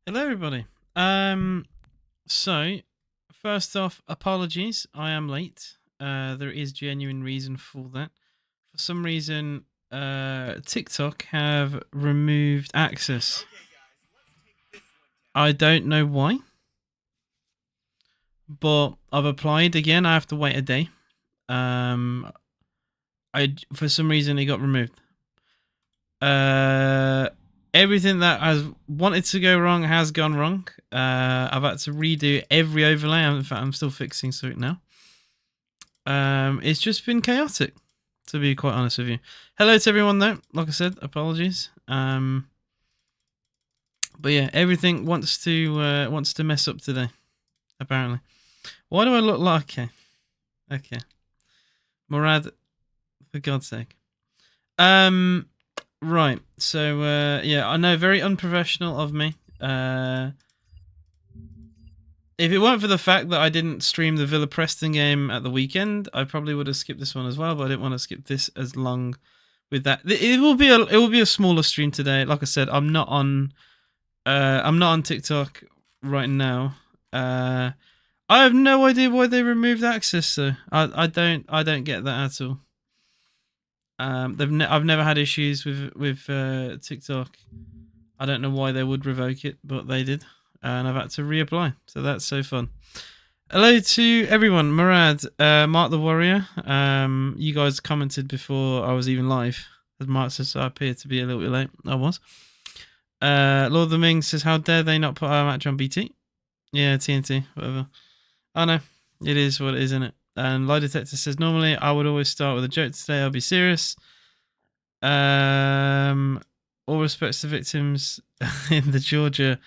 Hello, everybody. So first off, apologies. I am late. There is genuine reason for that. For some reason, TikTok have removed access. I don't know why, but I've applied again. I have to wait a day. I for some reason it got removed. Uh, Everything that has wanted to go wrong has gone wrong. I've had to redo every overlay. In fact, I'm still fixing something now. It's just been chaotic, to be quite honest with you. Hello to everyone, though. Like I said, apologies. But yeah, everything wants to mess up today. Apparently, why do I look like? Okay, Murad, for God's sake. Right. So yeah, I know, very unprofessional of me. If it weren't for the fact that I didn't stream the Villa Preston game at the weekend, I probably would have skipped this one as well. But I didn't want to skip this as long with that. It will be a smaller stream today. Like I said, I'm not on TikTok right now. I have no idea why they removed access though. I don't get that at all. I've never had issues with TikTok. I don't know why they would revoke it, but they did, and I've had to reapply. So that's so fun. Hello to everyone. Murad, Mark the Warrior. You guys commented before I was even live. As Mark says, I appear to be a little bit late. I was. Lord of the Ming says, "How dare they not put our match on BT?" Yeah, TNT, whatever. I know. It is what it is, isn't it? And Lie Detector says, normally I would always start with a joke. Today I'll be serious. All respects to victims in the Georgia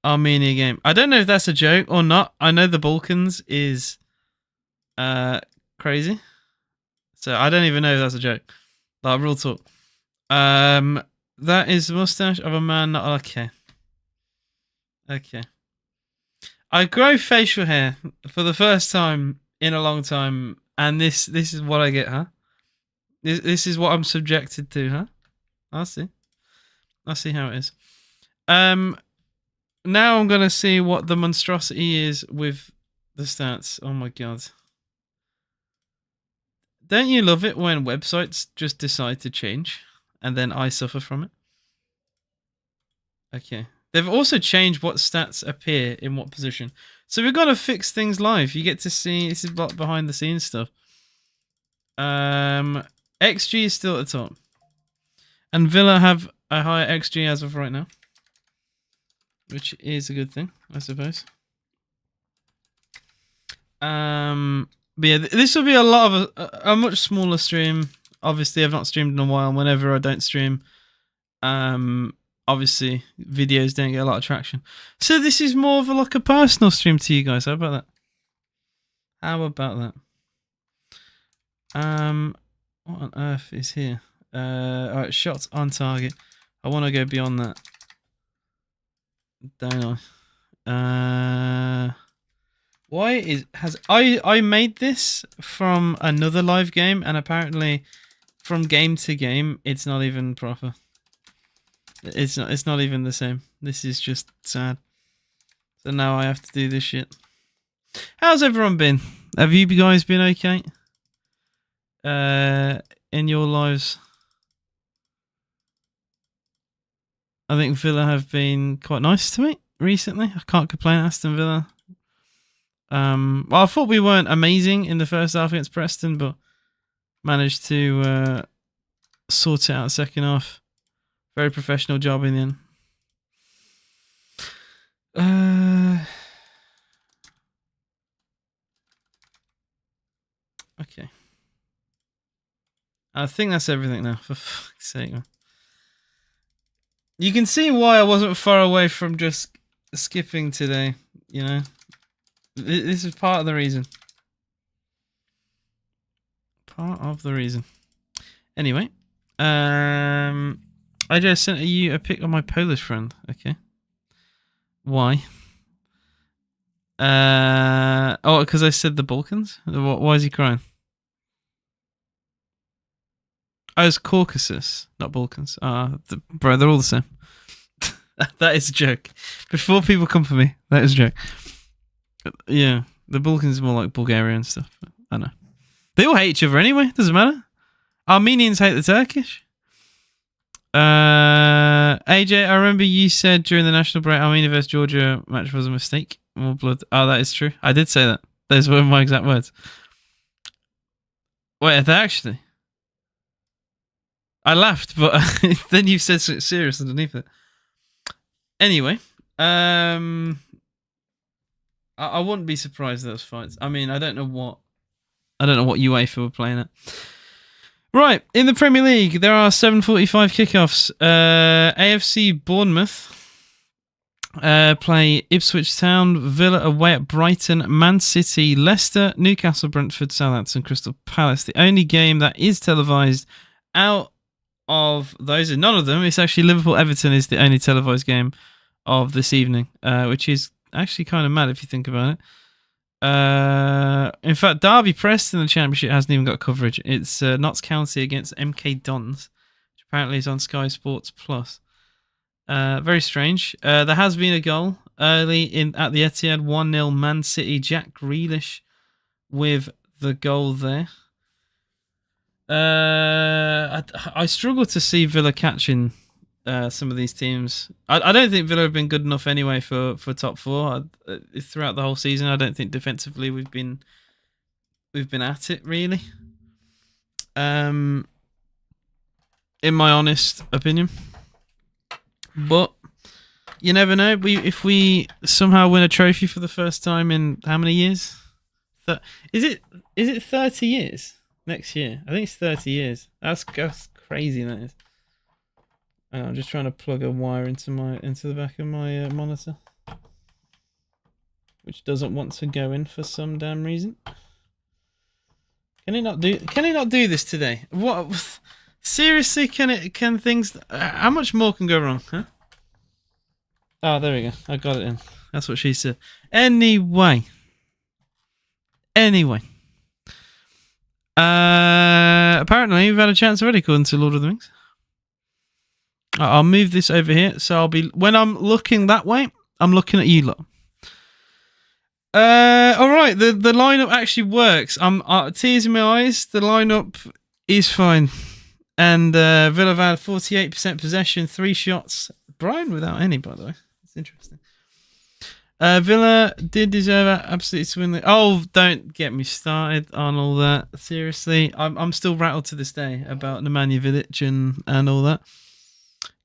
Armenia game. I don't know if that's a joke or not. I know the Balkans is crazy. So I don't even know if that's a joke. Like, real talk. That is the mustache of a man not okay. Okay. I grow facial hair for the first time in a long time, and this is what I get, huh? This is what I'm subjected to, huh? I'll see how it is. Now I'm gonna see what the monstrosity is with the stats. Oh my god! Don't you love it when websites just decide to change, and then I suffer from it? Okay. They've also changed what stats appear in what position. So we've got to fix things live. You get to see, this is behind the scenes stuff. XG is still at the top. And Villa have a higher XG as of right now. Which is a good thing, I suppose. But yeah, this will be a lot of a much smaller stream. Obviously, I've not streamed in a while. Whenever I don't stream, obviously videos don't get a lot of traction. So this is more of like a personal stream to you guys. How about that? How about that? What on earth is here? Alright, shots on target. I want to go beyond that. Don't I? Why has I made this from another live game, and apparently from game to game it's not even proper. It's not even the same. This is just sad. So now I have to do this shit. How's everyone been? Have you guys been okay? In your lives? I think Villa have been quite nice to me recently. I can't complain. Aston Villa. Well, I thought we weren't amazing in the first half against Preston, but managed to sort it out second half. Very professional job in the end. Okay. I think that's everything now, for fuck's sake, man. You can see why I wasn't far away from just skipping today, you know? This is part of the reason. Part of the reason. Anyway, I just sent you a pic of my Polish friend. Okay. Why? Oh, because I said the Balkans? Why is he crying? Oh, it's Caucasus, not Balkans. Bro, they're all the same. That is a joke. Before people come for me, that is a joke. Yeah, the Balkans are more like Bulgaria and stuff. I know. They all hate each other anyway. Doesn't matter. Armenians hate the Turkish. AJ, I remember you said during the national break Armenia versus Georgia match was a mistake. More blood. Oh, that is true. I did say that. Those were my exact words. Wait, are they actually? I laughed, but then you said something serious underneath it. Anyway, I wouldn't be surprised those fights. I mean, I don't know what UEFA were playing at. Right, in the Premier League, there are 7:45 kickoffs. AFC Bournemouth play Ipswich Town, Villa away at Brighton, Man City, Leicester, Newcastle, Brentford, Southampton, Crystal Palace. The only game that is televised out of those, and none of them, it's actually Liverpool-Everton is the only televised game of this evening, which is actually kind of mad if you think about it. In fact, Derby Preston in the Championship hasn't even got coverage. It's Notts County against MK Dons, which apparently is on Sky Sports Plus. Very strange. There has been a goal early at the Etihad, 1-0 Man City. Jack Grealish with the goal there. I struggle to see Villa catching some of these teams. I don't think Villa have been good enough anyway for top four throughout the whole season. I don't think defensively we've been at it really. In my honest opinion, but you never know. If we somehow win a trophy for the first time in how many years? Is it 30 years next year? I think it's 30 years. That's crazy. That is. I'm just trying to plug a wire into the back of my monitor, which doesn't want to go in for some damn reason. Can it not do this today? What? Seriously? Can things? How much more can go wrong? Huh? Oh, there we go. I got it in. That's what she said. Anyway. Apparently we've had a chance already, according to Lord of the Rings. I'll move this over here, so I'll be when I'm looking that way, I'm looking at you lot. All right, the lineup actually works. I'm tears in my eyes. The lineup is fine, and Villa have had 48% possession, 3 shots. Brighton without any, by the way. It's interesting. Villa did deserve absolutely to win. Oh, don't get me started on all that. Seriously, I'm still rattled to this day about Nemanja Vidic and all that.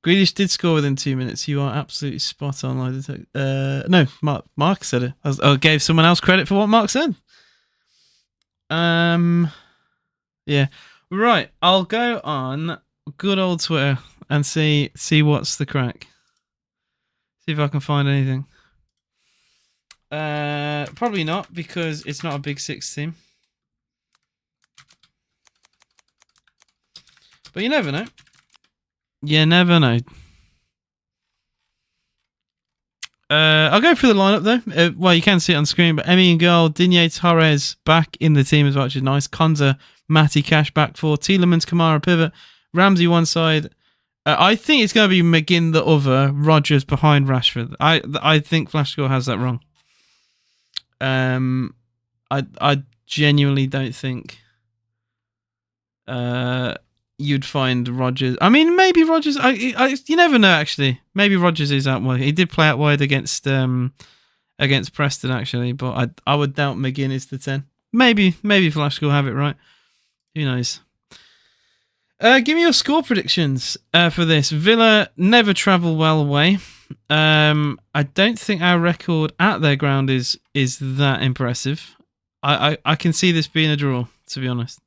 Grealish did score within 2 minutes. You are absolutely spot on. No, Mark said it. I gave someone else credit for what Mark said. Yeah. Right. I'll go on good old Twitter and see what's the crack. See if I can find anything. Probably not, because it's not a Big Six team. But you never know. You never know. I'll go through the lineup though. Well, you can see it on screen, but Emi in goal, Digne, Torres back in the team as well, which is nice. Konza, Matty, Cash back 4, Tielemans, Kamara pivot, Ramsey one side. I think it's going to be McGinn the other, Rodgers behind Rashford. I think Flashscore has that wrong. I genuinely don't think you'd find Rodgers. I mean, maybe Rodgers. You never know. Actually, maybe Rodgers is out wide. He did play out wide against Preston actually, but I would doubt McGinn is the 10. Maybe Flash will have it right. Who knows? Give me your score predictions for this. Villa never travel well away. I don't think our record at their ground is that impressive. I can see this being a draw, to be honest.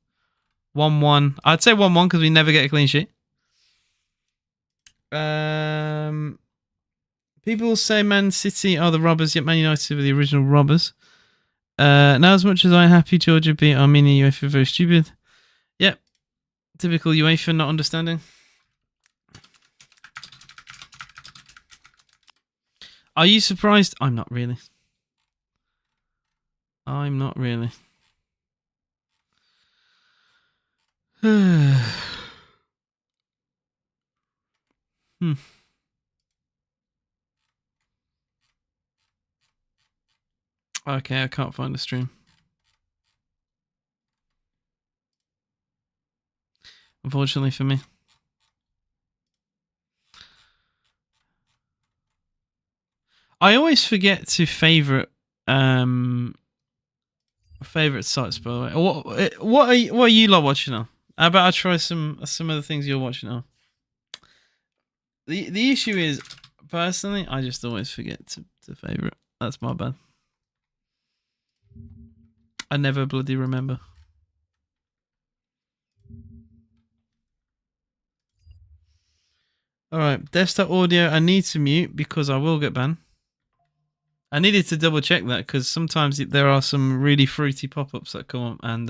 1-1. I'd say 1-1 because we never get a clean sheet. People say Man City are the robbers, yet Man United were the original robbers. Now, as much as I'm happy Georgia beat Armenia, UEFA very stupid. Yep. Typical UEFA not understanding. Are you surprised? I'm not really. Okay, I can't find the stream. Unfortunately for me. I always forget to favorite sites, by the way. What are you lot watching on? How about I try some of the things you're watching on? The issue is, personally, I just always forget to favorite. That's my bad. I never bloody remember. Alright, desktop audio I need to mute because I will get banned. I needed to double check that because sometimes there are some really fruity pop-ups that come up and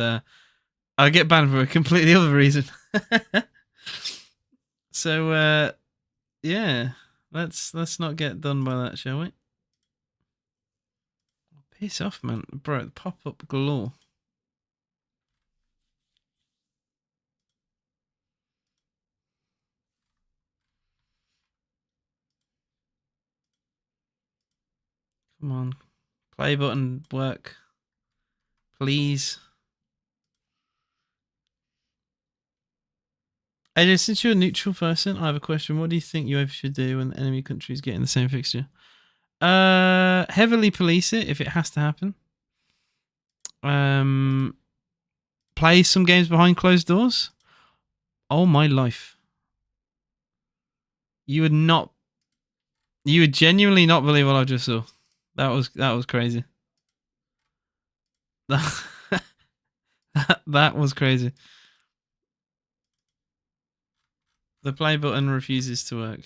I get banned for a completely other reason. So yeah, let's not get done by that, shall we? Piss off, man, bro. Pop-up galore. Come on, play button work, please. AJ, since you're a neutral person, I have a question. What do you think UEFA should do when enemy countries get in the same fixture? Heavily police it if it has to happen. Play some games behind closed doors. Oh my life. You would genuinely not believe what I just saw. That was crazy. That was crazy. The play button refuses to work.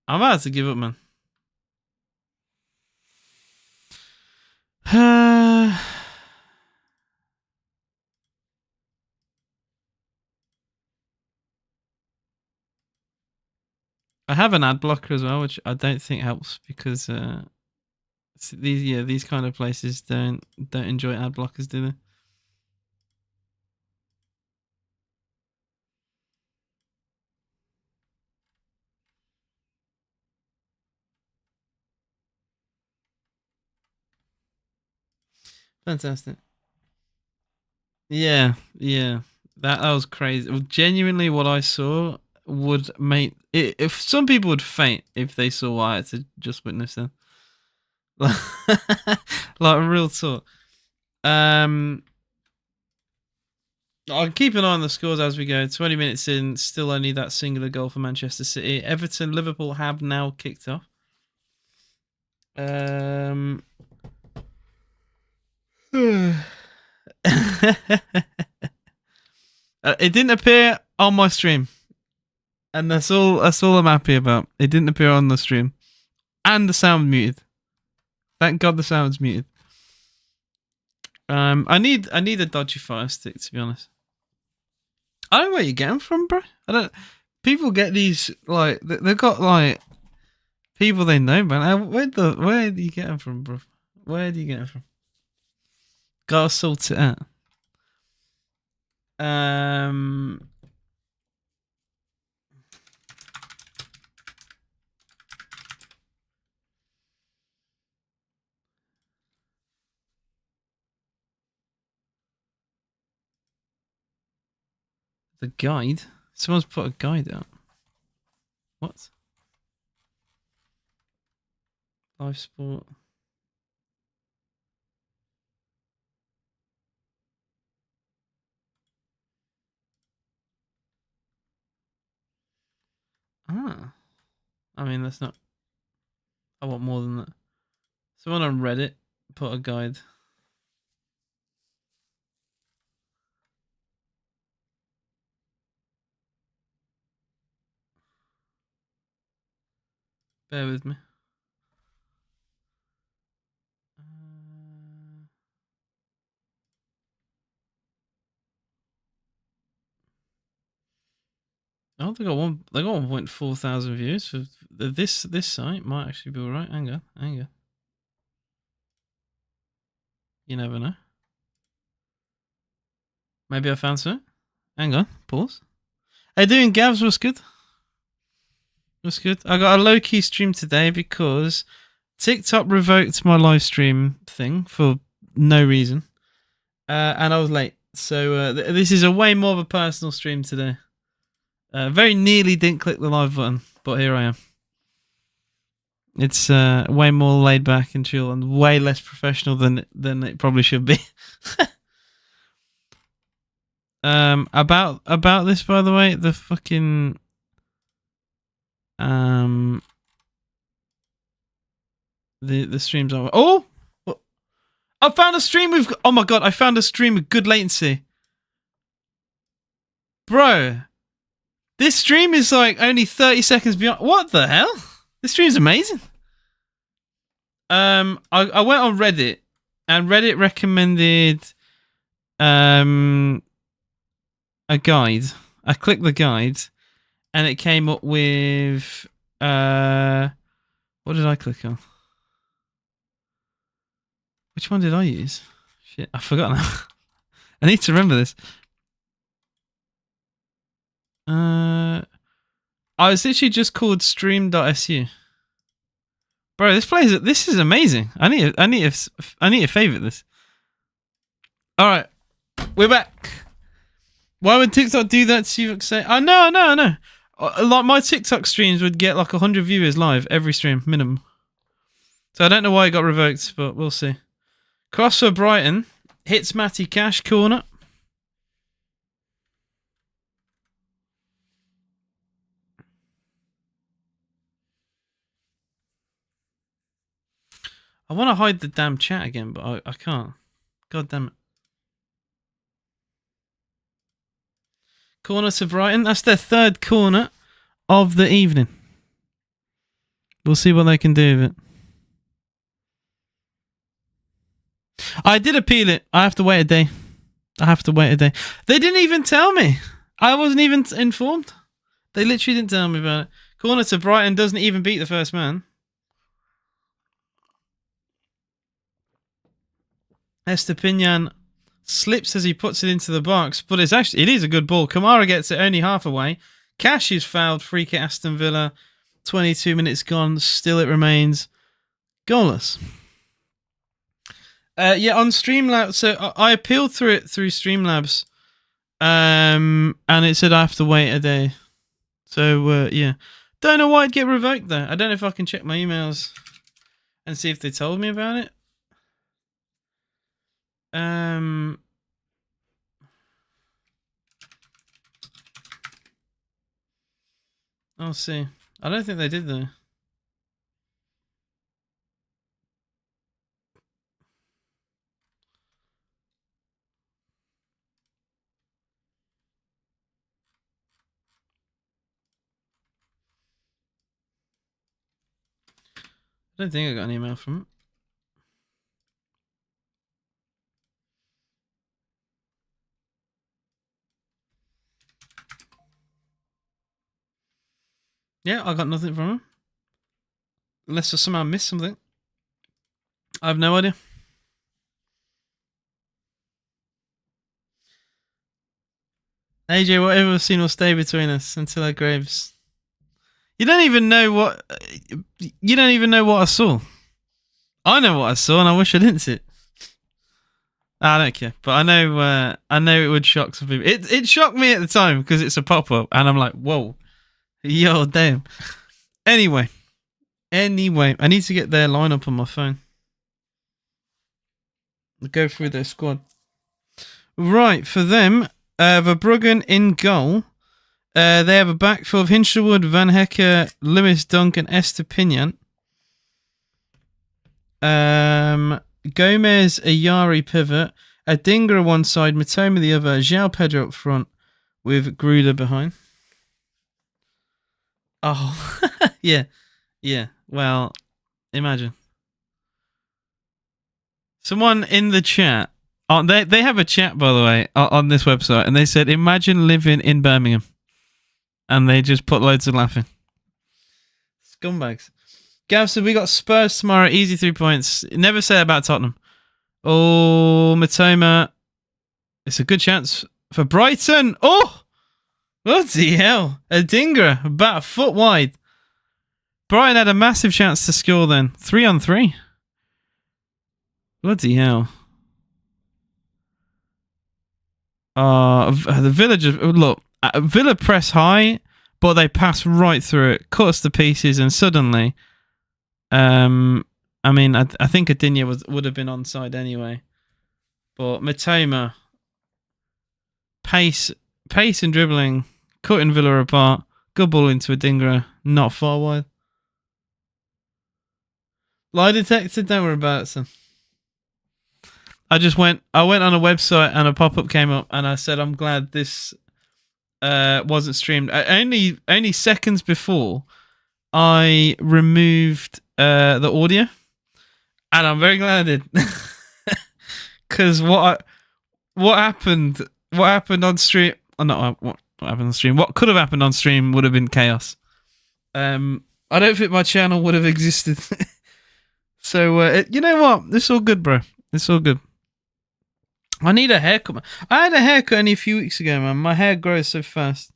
I'm about to give up, man. I have an ad blocker as well, which I don't think helps because these kind of places don't enjoy ad blockers, do they? Fantastic. Yeah. That was crazy. Genuinely, what I saw would make it, if some people would faint if they saw what I had to just witness them. Like real talk. I'll keep an eye on the scores as we go. 20 minutes in, still only that singular goal for Manchester City. Everton, Liverpool have now kicked off. It didn't appear on my stream, and that's all I'm happy about. It didn't appear on the stream, and the sound muted. Thank God the sound's muted. I need a dodgy fire stick, to be honest. I don't know where you get them from, bro. I don't. People get these like they've got like people they know, man. Where do you get them from, bro? Where do you get them from? Gotta sort it out. The guide. Someone's put a guide out. What? Live sport. Ah. I mean, that's not. I want more than that. Someone on Reddit put a guide. Bear with me. Oh, they got 1.4 thousand views for this site. Might actually be alright. Hang on. You never know. Maybe I found something. Hang on. Pause. How you doing, Gavs? What's good? That's good. I got a low-key stream today because TikTok revoked my live stream thing for no reason. And I was late. So this is a way more of a personal stream today. Very nearly didn't click the live button, but here I am. It's way more laid back and chill and way less professional than it probably should be. About this, by the way, the fucking the streams are. Oh, I found a stream with. Oh my god, I found a stream with good latency, bro. This stream is like only 30 seconds beyond. What the hell? This stream's amazing. I went on Reddit, and Reddit recommended a guide. I clicked the guide, and it came up with what did I click on? Which one did I use? Shit, I forgot now. I need to remember this. I was literally just called stream.su. Bro, this is amazing. I need to favorite this. All right, we're back. Why would TikTok do that to you? Say, I know. Like my TikTok streams would get like 100 viewers live every stream minimum. So I don't know why it got revoked, but we'll see. Cross for Brighton hits Matty Cash corner. I want to hide the damn chat again, but I can't. God damn it. Corner to Brighton. That's their third corner of the evening. We'll see what they can do with it. I did appeal it. I have to wait a day. They didn't even tell me. I wasn't even informed. They literally didn't tell me about it. Corner to Brighton doesn't even beat the first man. Estepinian slips as he puts it into the box, but it is a good ball. Kamara gets it only half away. Cash is fouled. Free kick Aston Villa. 22 minutes gone. Still it remains goalless. Yeah, on Streamlabs. So I appealed through Streamlabs, and it said I have to wait a day. So yeah, don't know why it'd get revoked though. I don't know if I can check my emails and see if they told me about it. I'll see. I don't think they did though. I don't think I got an email from it. Yeah, I got nothing from him. Unless I somehow missed something. I have no idea. AJ, whatever we've seen will stay between us until our graves. You don't even know what I saw. I know what I saw, and I wish I didn't see it. I don't care, but I know it would shock some people. It shocked me at the time because it's a pop-up, and I'm like, whoa, yo, damn. Anyway, I need to get their lineup on my phone. I'll go through their squad. Right, for them, Verbruggen in goal. They have a backfill of Hinshelwood, Van Hecker, Lewis Dunk, and Estepinian. Gomez, Ayari pivot, Adingra one side, Matoma the other, João Pedro up front with Gruder behind. Oh, yeah. Well, imagine. Someone in the chat, they have a chat, by the way, on this website, and they said, imagine living in Birmingham. And they just put loads of laughing. Scumbags. Gav said, we got Spurs tomorrow. Easy 3 points. Never say about Tottenham. Oh, Matoma. It's a good chance for Brighton. Oh! Bloody hell. Adingra. About a foot wide. Brighton had a massive chance to score then. 3-on-3. Bloody hell. The Villa just... Look, Villa press high, but they pass right through it, cut us to pieces, and suddenly... I mean, I think Adinha would have been onside anyway. But Matoma... Pace and dribbling, cutting Villa apart. Good ball into Adingra, not far wide. Lie detector, don't worry about it, son. I went on a website and a pop-up came up and I said, I'm glad this wasn't streamed. Only seconds before I removed the audio, and I'm very glad I did. Because what happened on stream? Oh, not what happened on stream. What could have happened on stream would have been chaos. I don't think my channel would have existed. So you know what? It's all good, bro. It's all good. I need a haircut. I had a haircut only a few weeks ago, man. My hair grows so fast.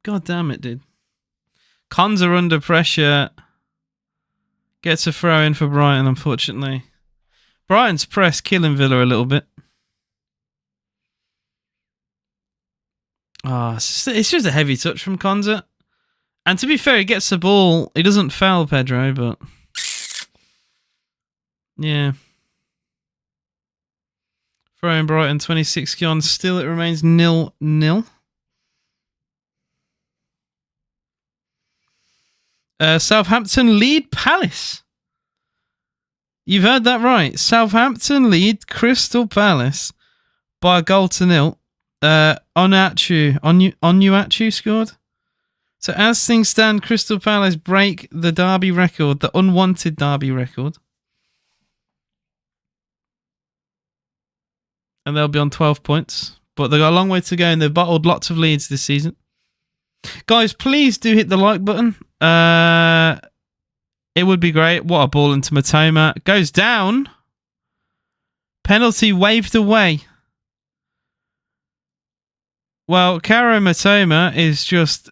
God damn it, dude. Cons are under pressure. Gets a throw in for Brighton, unfortunately. Brighton's press killing Villa a little bit. It's just a heavy touch from Konza. And to be fair, he gets the ball. He doesn't foul Pedro, but... Yeah. Throwing Brighton 26 on. Still, it remains 0-0. Southampton lead Palace. You've heard that right. Southampton lead Crystal Palace by a goal to 0. Onuachu scored. So as things stand, Crystal Palace break the derby record, the unwanted derby record. And they'll be on 12 points. But they've got a long way to go and they've bottled lots of leads this season. Guys, please do hit the like button. It would be great. What a ball into Matoma. Goes down. Penalty waved away. Well, Karo Matoma is just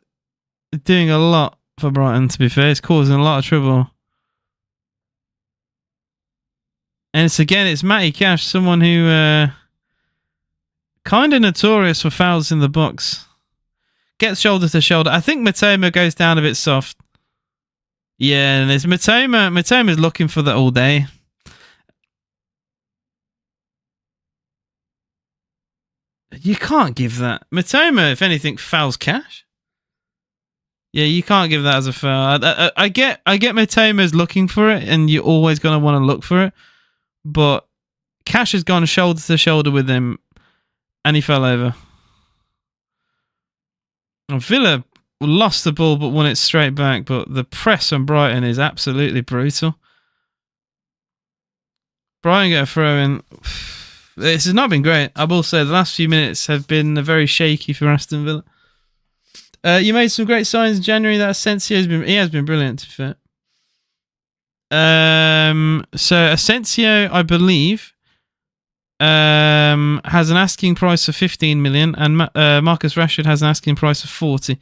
doing a lot for Brighton, to be fair. It's causing a lot of trouble. And it's Matty Cash, someone who kind of notorious for fouls in the box. Gets shoulder to shoulder. I think Matoma goes down a bit soft. Yeah, and there's Matoma. Matoma's looking for that all day. You can't give that. Matoma, if anything, fouls Cash. Yeah, you can't give that as a foul. I get Matoma's looking for it, and you're always going to want to look for it. But Cash has gone shoulder to shoulder with him, and he fell over. And Villa lost the ball, but won it straight back. But the press on Brighton is absolutely brutal. Brighton get a throw in. This has not been great. I will say the last few minutes have been very shaky for Aston Villa. You made some great signs in January. That Asensio has been brilliant, to be fair. So Asensio, I believe, has an asking price of 15 million, and Marcus Rashford has an asking price of 40.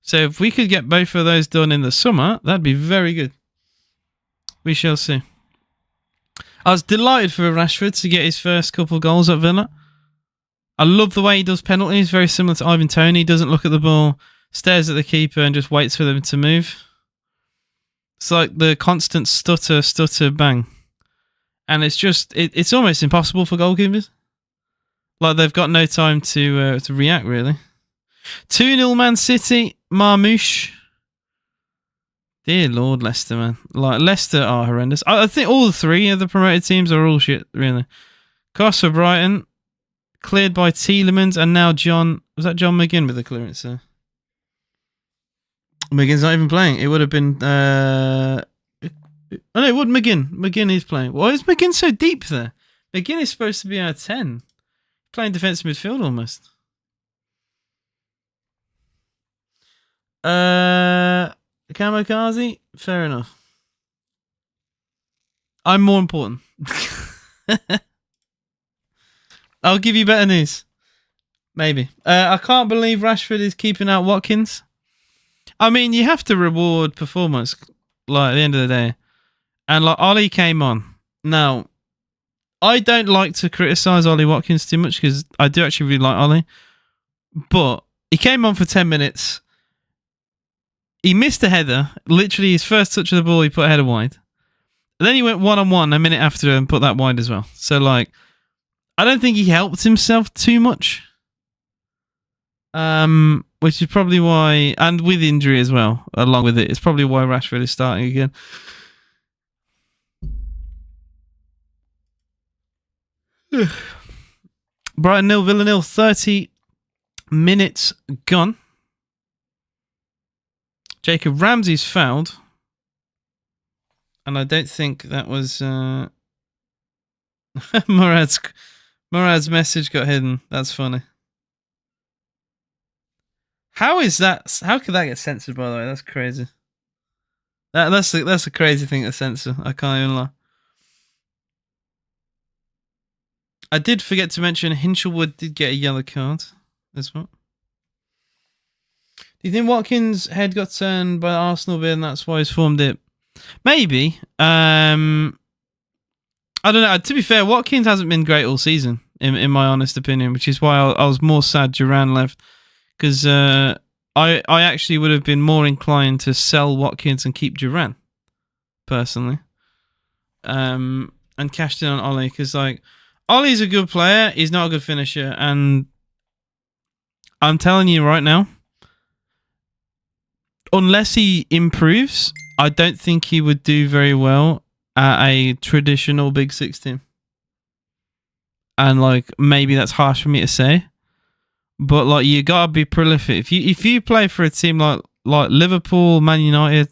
So if we could get both of those done in the summer, that'd be very good. We shall see. I was delighted for Rashford to get his first couple goals at Villa. I love the way he does penalties, very similar to Ivan Toney. He doesn't look at the ball, stares at the keeper and just waits for them to move. It's like the constant stutter, bang. And it's just, it's almost impossible for goalkeepers. Like they've got no time to react, really. 2-0 Man City, Marmouche. Dear Lord, Leicester, man. Like, Leicester are horrendous. I think all three of the promoted teams are all shit, really. Cross for Brighton. Cleared by Tielemans, and now John... Was that John McGinn with the clearance there? McGinn's not even playing. It would have been... Oh, no, it would McGinn. McGinn is playing. Why is McGinn so deep there? McGinn is supposed to be our 10. Playing defensive midfield almost. Kamikaze? Fair enough. I'm more important. I'll give you better news. Maybe. I can't believe Rashford is keeping out Watkins. I mean, you have to reward performance, like, at the end of the day. And, like, Ollie came on. Now, I don't like to criticise Ollie Watkins too much because I do actually really like Ollie. But he came on for 10 minutes. He missed a header. Literally, his first touch of the ball, he put a header wide. And then he went one-on-one a minute after and put that wide as well. So, like, I don't think he helped himself too much. Which is probably why, and with injury as well, along with it, it's probably why Rashford is starting again. Brighton 0, Villa 0, 30 minutes gone. Jacob Ramsey's fouled. And I don't think that was Murad's message got hidden. That's funny. How is that? How could that get censored? By the way, that's crazy. That's a crazy thing to censor. I can't even lie. I did forget to mention Hinchelwood did get a yellow card as well. Do you think Watkins' head got turned by Arsenal bid and that's why he's formed it? Maybe. I don't know. To be fair, Watkins hasn't been great all season, in my honest opinion, which is why I was more sad Duran left. Because I actually would have been more inclined to sell Watkins and keep Duran, personally. And cashed in on Ollie. Because, like, Ollie's a good player. He's not a good finisher. And I'm telling you right now, unless he improves, I don't think he would do very well at a traditional Big Six team. And, like, maybe that's harsh for me to say. But, like, you gotta be prolific. If you play for a team like Liverpool, Man United,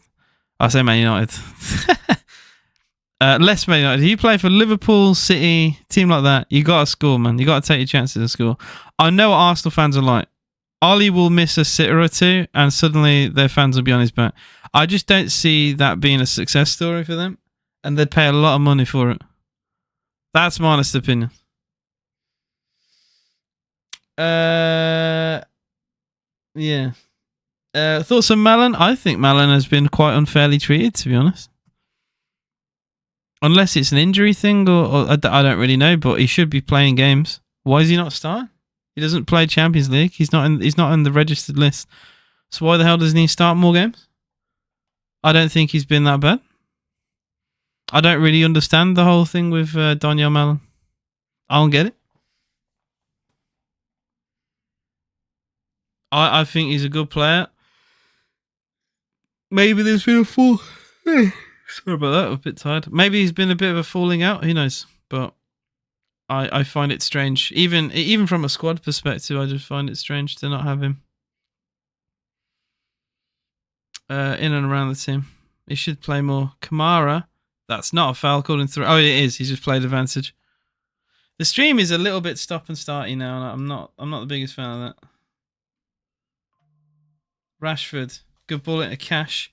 I say Man United, less Man United. If you play for Liverpool, City, team like that, you gotta score, man. You gotta take your chances and score. I know what Arsenal fans are like. Ollie will miss a sitter or two, and suddenly their fans will be on his back. I just don't see that being a success story for them, and they'd pay a lot of money for it. That's my honest opinion. Yeah. Thoughts on Malin? I think Malin has been quite unfairly treated, to be honest. Unless it's an injury thing, or I don't really know, but he should be playing games. Why is he not starting? He doesn't play Champions League. He's not in the registered list. So why the hell doesn't he start more games? I don't think he's been that bad. I don't really understand the whole thing with Daniel Malin. I don't get it. I think he's a good player. Maybe there's been a fall. Sorry about that. I'm a bit tired. Maybe he's been a bit of a falling out. Who knows? But I find it strange. Even from a squad perspective, I just find it strange to not have him in and around the team. He should play more. Kamara, that's not a foul called in through. Oh, it is. He's just played advantage. The stream is a little bit stop and starty now, and I'm not the biggest fan of that. Rashford, good ball into Cash.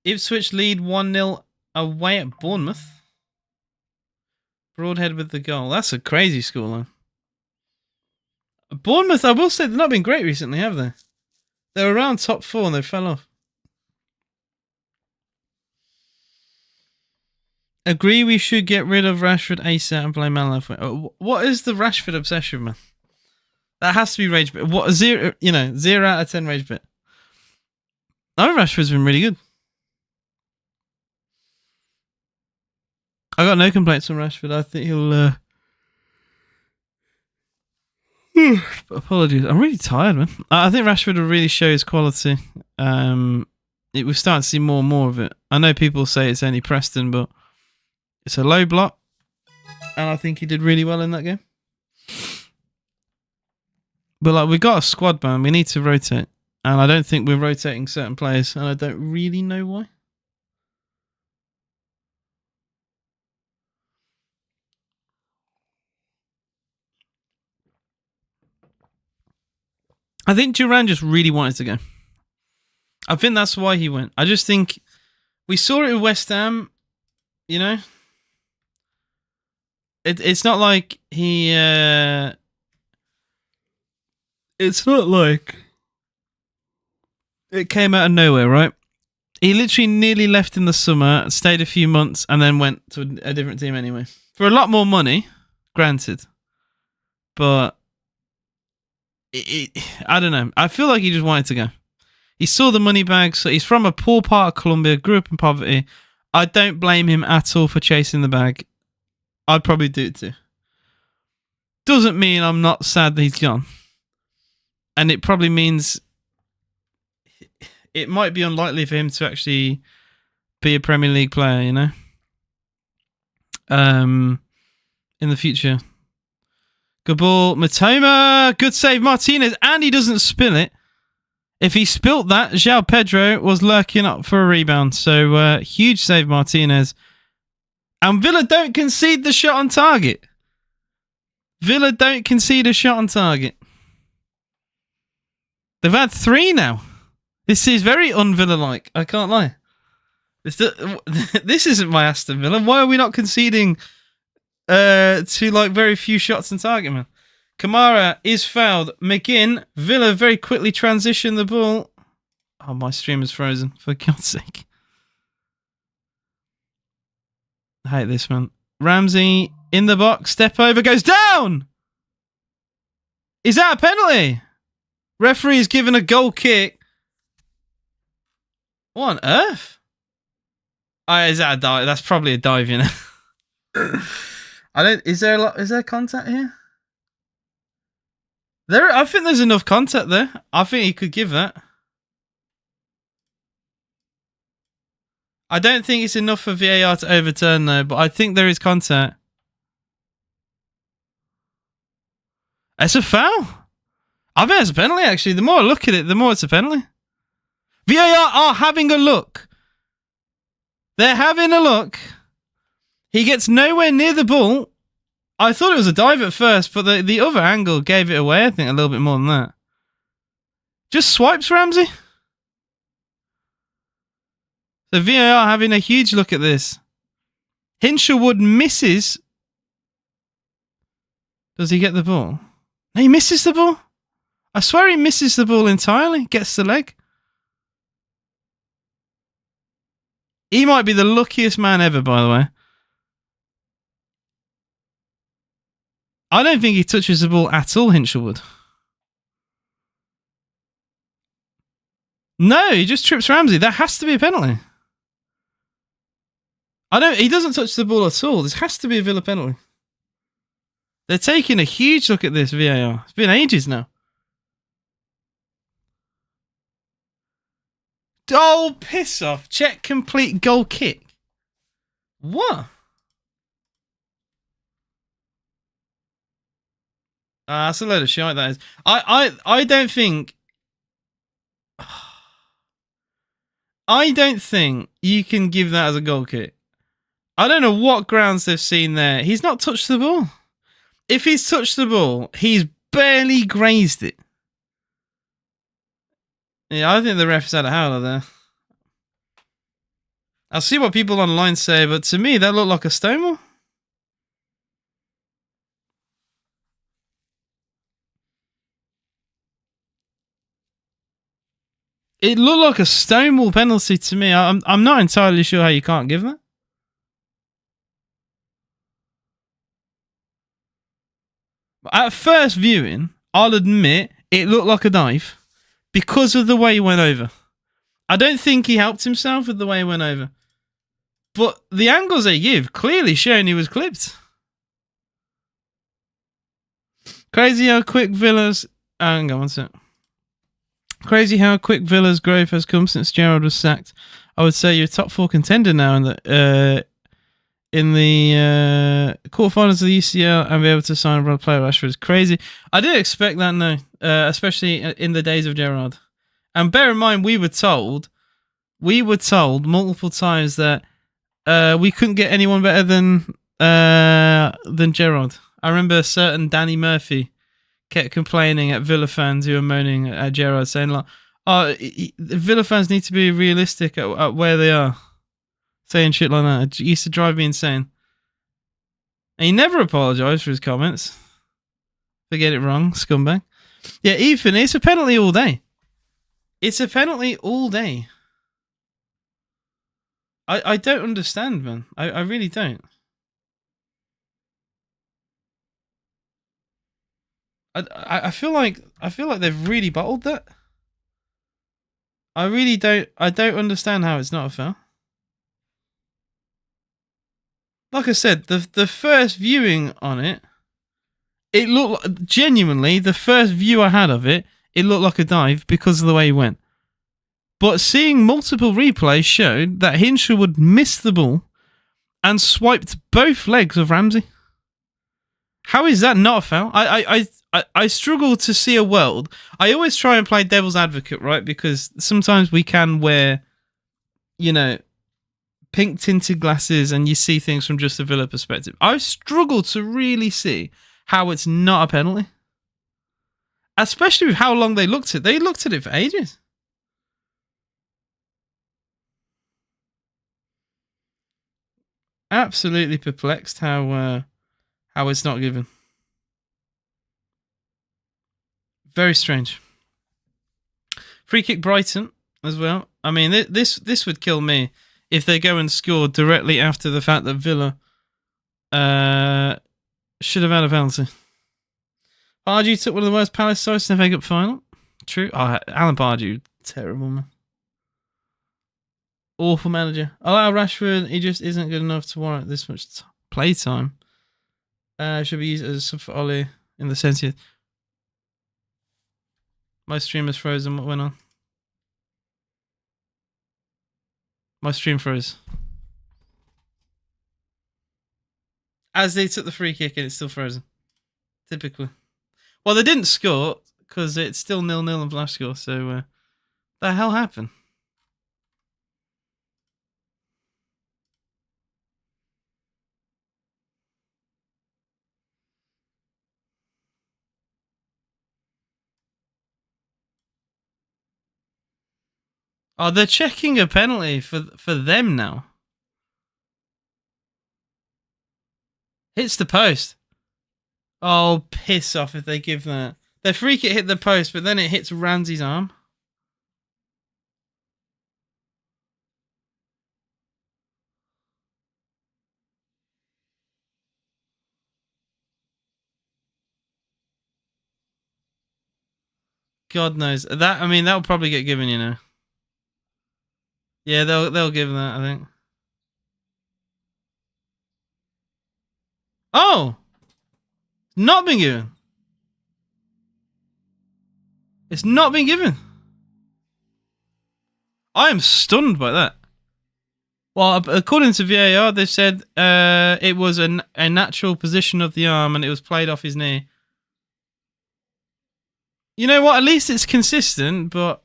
Ipswich lead 1-0 away at Bournemouth. Broadhead with the goal. That's a crazy scoreline. Bournemouth, I will say, they've not been great recently, have they? They're around top 4 and they fell off. Agree we should get rid of Rashford ASAP and play Malin left wing. What is the Rashford obsession, man? That has to be rage bit. What 0 out of 10 rage bit. I think Rashford's been really good. I got no complaints on Rashford. I think he'll. Apologies. I'm really tired, man. I think Rashford will really show his quality. We're starting to see more and more of it. I know people say it's only Preston, but it's a low block, and I think he did really well in that game. But like, we got a squad, man. We need to rotate, and I don't think we're rotating certain players, and I don't really know why. I think Duran just really wanted to go. I think that's why he went. I just think we saw it with West Ham, you know. It's not like he. It's not like It came out of nowhere, right? He literally nearly left in the summer, stayed a few months, and then went to a different team anyway. For a lot more money, granted. But I don't know. I feel like he just wanted to go. He saw the money bag. So he's from a poor part of Colombia, grew up in poverty. I don't blame him at all for chasing the bag. I'd probably do it too. Doesn't mean I'm not sad that he's gone. And it probably means it might be unlikely for him to actually be a Premier League player, you know? In the future. Good ball, Matoma. Good save, Martinez. And he doesn't spill it. If he spilt that, João Pedro was lurking up for a rebound. So, huge save, Martinez. And Villa don't concede the shot on target. Villa don't concede a shot on target. They've had 3 now. This is very un-Villa-like. I can't lie. This isn't my Aston Villa. Why are we not conceding to like very few shots on target, man? Kamara is fouled. McGinn. Villa very quickly transition the ball. Oh, my stream is frozen. For God's sake. I hate this, man. Ramsey in the box. Step over. Goes down. Is that a penalty? Referee's given a goal kick. What on earth? Oh, is that a dive? That's probably a dive, you know. Is there contact here? I think there's enough contact there. I think he could give that. I don't think it's enough for VAR to overturn though, but I think there is contact. It's a foul. I think it's a penalty actually. The more I look at it, the more it's a penalty. VAR are having a look. They're having a look. He gets nowhere near the ball. I thought it was a dive at first, but the other angle gave it away, I think, a little bit more than that. Just swipes Ramsey. So VAR having a huge look at this. Hinshelwood misses. Does he get the ball? No, he misses the ball. I swear he misses the ball entirely. Gets the leg. He might be the luckiest man ever, by the way. I don't think he touches the ball at all, Hinshelwood. No, he just trips Ramsey. That has to be a penalty. He doesn't touch the ball at all. This has to be a Villa penalty. They're taking a huge look at this VAR. It's been ages now. Oh, piss off. Check complete goal kick. What? That's a load of shite, that is. I don't think... I don't think you can give that as a goal kick. I don't know what grounds they've seen there. He's not touched the ball. If he's touched the ball, he's barely grazed it. Yeah, I think the ref's had a howler there. I'll see what people online say, but to me, that looked like a Stonewall. It looked like a Stonewall penalty to me. I'm not entirely sure how you can't give that. But at first viewing, I'll admit it looked like a dive because of the way he went over. I don't think he helped himself with the way he went over. But the angles they give clearly showing he was clipped. Crazy how quick Villa's... hang on one sec. Crazy how quick Villa's growth has come since Gerrard was sacked. I would say you're a top 4 contender now in the quarterfinals of the UCL and be able to sign a player Rashford is crazy. I didn't expect that, no. Especially in the days of Gerrard. And bear in mind, we were told multiple times that we couldn't get anyone better than Gerrard. I remember a certain Danny Murphy kept complaining at Villa fans who were moaning at Gerrard, saying like, Villa fans need to be realistic at where they are. Saying shit like that. It used to drive me insane. And he never apologised for his comments. Forget it wrong, scumbag. Yeah, Ethan, it's a penalty all day. It's a penalty all day. I don't understand, man. I really don't. I feel like they've really bottled that. I really don't. I don't understand how it's not a foul. Like I said, the first viewing on it, it looked like, genuinely the first view I had of it, it looked like a dive because of the way he went. But seeing multiple replays showed that Hinshelwood missed the ball and swiped both legs of Ramsey. How is that not a foul? I struggle to see a world. I always try and play devil's advocate, right? Because sometimes we can wear, you know, pink tinted glasses and you see things from just a Villa perspective. I struggle to really see how it's not a penalty. Especially with how long they looked at it. They looked at it for ages. Absolutely perplexed how it's not given. Very strange. Free kick Brighton as well. I mean, this would kill me if they go and score directly after the fact that Villa should have had a penalty. Pardew took one of the worst Palace sides in the FA Cup final. True. Oh, Alan Pardew, terrible man. Awful manager. Allow Rashford. He just isn't good enough to warrant this much play time. Should be used as a sub for Ollie in the sense here. My stream is frozen. What went on? My stream froze. As they took the free kick and it's still frozen. Typically. Well, they didn't score because it's still 0-0 and flash score. So, the hell happened? Oh, they're checking a penalty for them now. Hits the post. Oh, piss off if they give that. Their free kick hit the post, but then it hits Ramsey's arm. God knows that. I mean, that'll probably get given, you know. Yeah, they'll give that, I think. Oh, not been given. It's not been given. I am stunned by that. Well, according to VAR, they said it was a natural position of the arm and it was played off his knee. You know what? At least it's consistent, but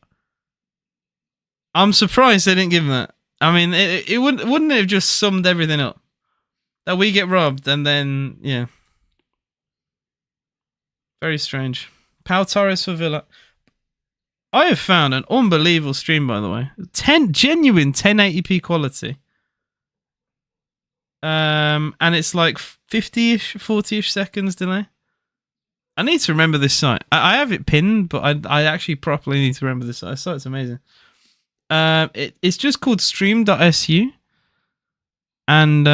I'm surprised they didn't give him that. I mean, it wouldn't it have just summed everything up? That we get robbed and then, yeah. Very strange. Pau Torres for Villa. I have found an unbelievable stream, by the way. Genuine 1080p quality. And it's like 50-ish, 40-ish seconds delay. I need to remember this site. I have it pinned, but I actually properly need to remember this site. This site's amazing. It's just called stream.su. And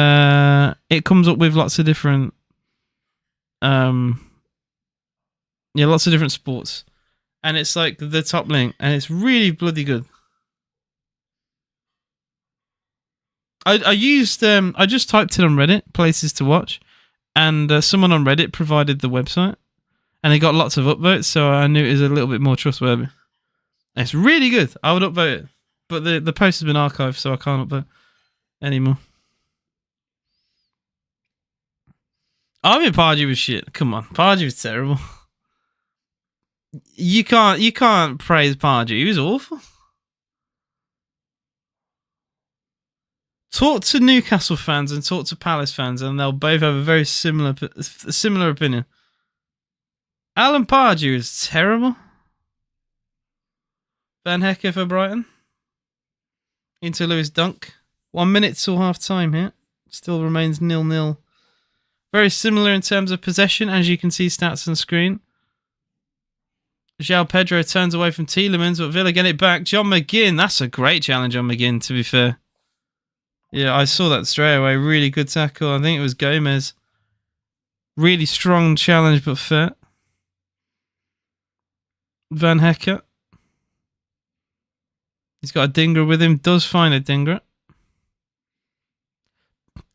it comes up with lots of different lots of different sports. And it's like the top link, and it's really bloody good. I used I just typed it on Reddit, places to watch, and someone on Reddit provided the website, and it got lots of upvotes, so I knew it was a little bit more trustworthy. It's really good. I would upvote it, but the post has been archived, so I can't upvote anymore. I mean, Pardew was shit. Come on, Pardew was terrible. You can't praise Pardew. He was awful. Talk to Newcastle fans and talk to Palace fans, and they'll both have a very similar opinion. Alan Pardew is terrible. Van Hecker for Brighton. Into Lewis Dunk. 1 minute till half time here. Still remains 0-0. Very similar in terms of possession, as you can see stats on screen. João Pedro turns away from Tielemans, but Villa get it back. John McGinn, that's a great challenge on McGinn, to be fair. Yeah, I saw that straight away. Really good tackle. I think it was Gomez. Really strong challenge, but fair. Van Hecker. He's got a dinger with him. Does find a dinger.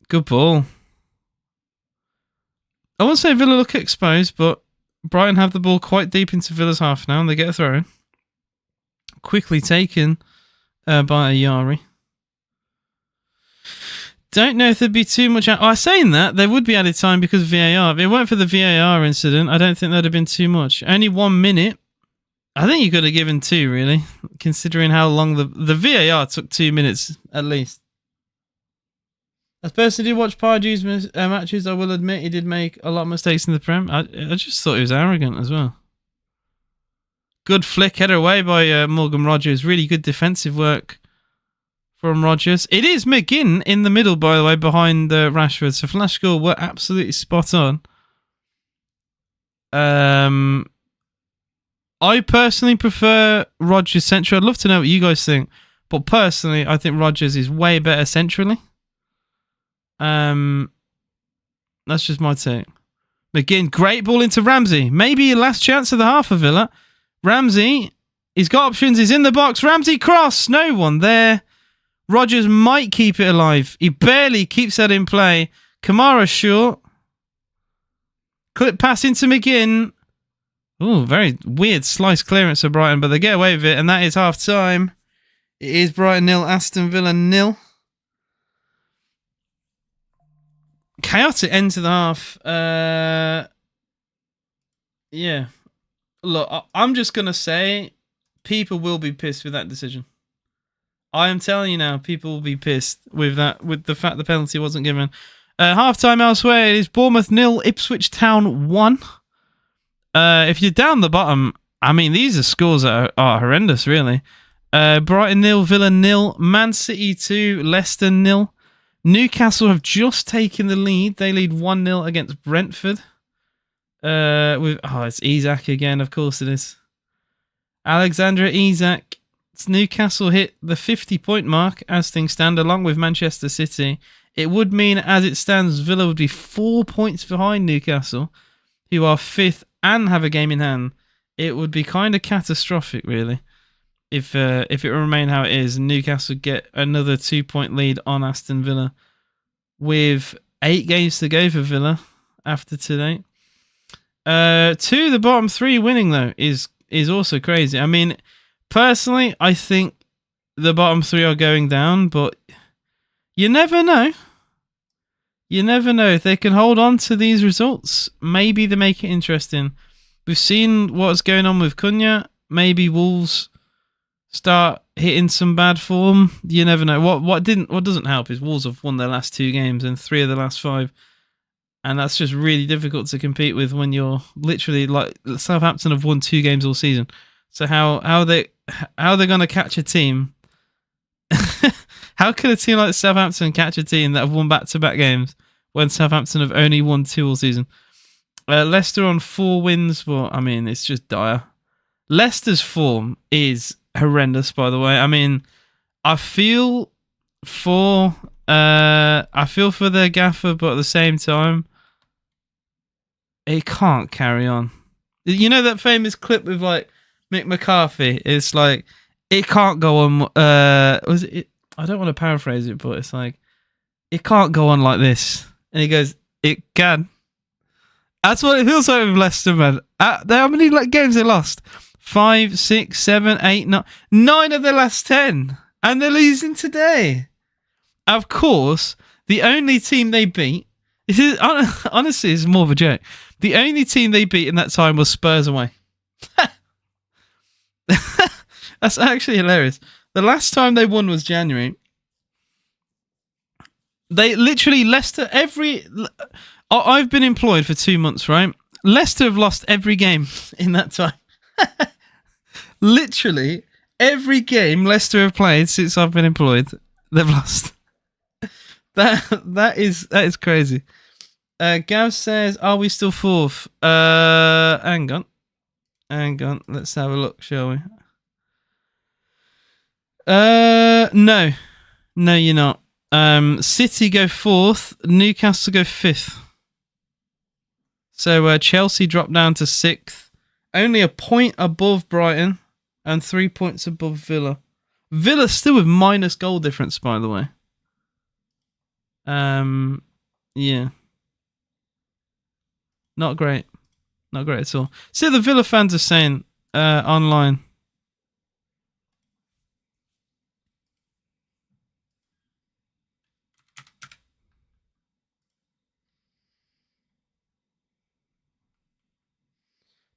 Good ball. I won't say Villa look exposed, but Brighton have the ball quite deep into Villa's half now, and they get a throw. Quickly taken by Ayari. Don't know if there'd be too much... saying that, there would be added time because of VAR. If it weren't for the VAR incident, I don't think there'd have been too much. Only 1 minute. I think you could have given 2, really, considering how long the VAR took 2 minutes, at least. As a person who did watch Pardew's matches, I will admit he did make a lot of mistakes in the Prem. I just thought he was arrogant as well. Good flick, header away by Morgan Rogers. Really good defensive work from Rogers. It is McGinn in the middle, by the way, behind Rashford. So Flash Score were absolutely spot on. I personally prefer Rogers central. I'd love to know what you guys think. But personally, I think Rogers is way better centrally. That's just my take. McGinn, great ball into Ramsey. Maybe last chance of the half of Villa. Ramsey, he's got options. He's in the box. Ramsey cross. No one there. Rogers might keep it alive. He barely keeps that in play. Kamara short. Clip pass into McGinn. Oh, very weird slice clearance for Brighton, but they get away with it, and that is half time. It is Brighton 0, Aston Villa 0. Chaotic end to the half. Yeah. Look, I'm just going to say people will be pissed with that decision. I am telling you now, people will be pissed with that, with the fact the penalty wasn't given. Half time elsewhere, it is Bournemouth 0, Ipswich Town 1. If you're down the bottom, I mean, these are scores that are horrendous, really. Brighton 0, Villa 0, Man City 2, Leicester 0. Newcastle have just taken the lead. They lead 1-0 against Brentford. It's Isak again, of course it is. Alexander Isak. Newcastle hit the 50-point mark as things stand, along with Manchester City. It would mean, as it stands, Villa would be 4 points behind Newcastle, who are 5th and have a game in hand. It would be kind of catastrophic, really, if it remained how it is. Newcastle get another 2-point lead on Aston Villa with 8 games to go for Villa after today. 2 of the bottom 3 winning, though, is also crazy. I mean, personally, I think the bottom 3 are going down, but you never know. You never know. If they can hold on to these results, maybe they make it interesting. We've seen what's going on with Cunha. Maybe Wolves start hitting some bad form. You never know. What doesn't help is Wolves have won their last 2 games and 3 of the last 5. And that's just really difficult to compete with when you're literally like Southampton have won 2 games all season. So how are they going to catch a team? How could a team like Southampton catch a team that have won back-to-back games when Southampton have only won 2 all season? Leicester on 4 wins. Well, I mean, it's just dire. Leicester's form is horrendous, by the way. I mean, I feel for their gaffer, but at the same time, it can't carry on. You know that famous clip with like Mick McCarthy? It's like it can't go on. Was it? I don't want to paraphrase it, but it's like it can't go on like this. And he goes, "It can." That's what it feels like with Leicester, man. How many games they lost? 5, 6, 7, 8, 9. 9 of their last 10. And they're losing today. Of course, the only team they beat... honestly, it's more of a joke. The only team they beat in that time was Spurs away. That's actually hilarious. The last time they won was January. They literally... Leicester, I've been employed for 2 months, right? Leicester have lost every game in that time. Literally, every game Leicester have played since I've been employed, they've lost. That is crazy. Gav says, "Are we still 4th?" Hang on. Hang on, let's have a look, shall we? No, you're not. City go 4th, Newcastle go 5th. So Chelsea drop down to 6th, only a point above Brighton, and 3 points above Villa. Villa still with minus goal difference, by the way. Yeah, not great. Not great at all. See, the Villa fans are saying online.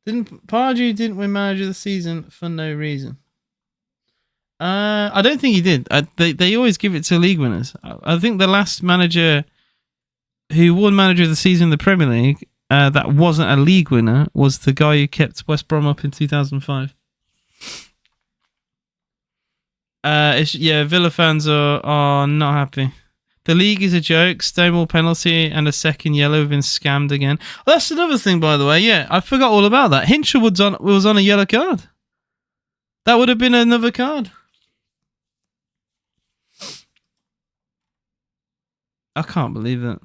Pardew didn't win manager of the season for no reason. I don't think he did. They always give it to league winners. I think the last manager who won manager of the season in the Premier League that wasn't a league winner was the guy who kept West Brom up in 2005. Villa fans are not happy. The league is a joke. Stonewall penalty and a second yellow have been scammed again. Oh, that's another thing, by the way. Yeah, I forgot all about that. Hinshaw was on a yellow card. That would have been another card. I can't believe that.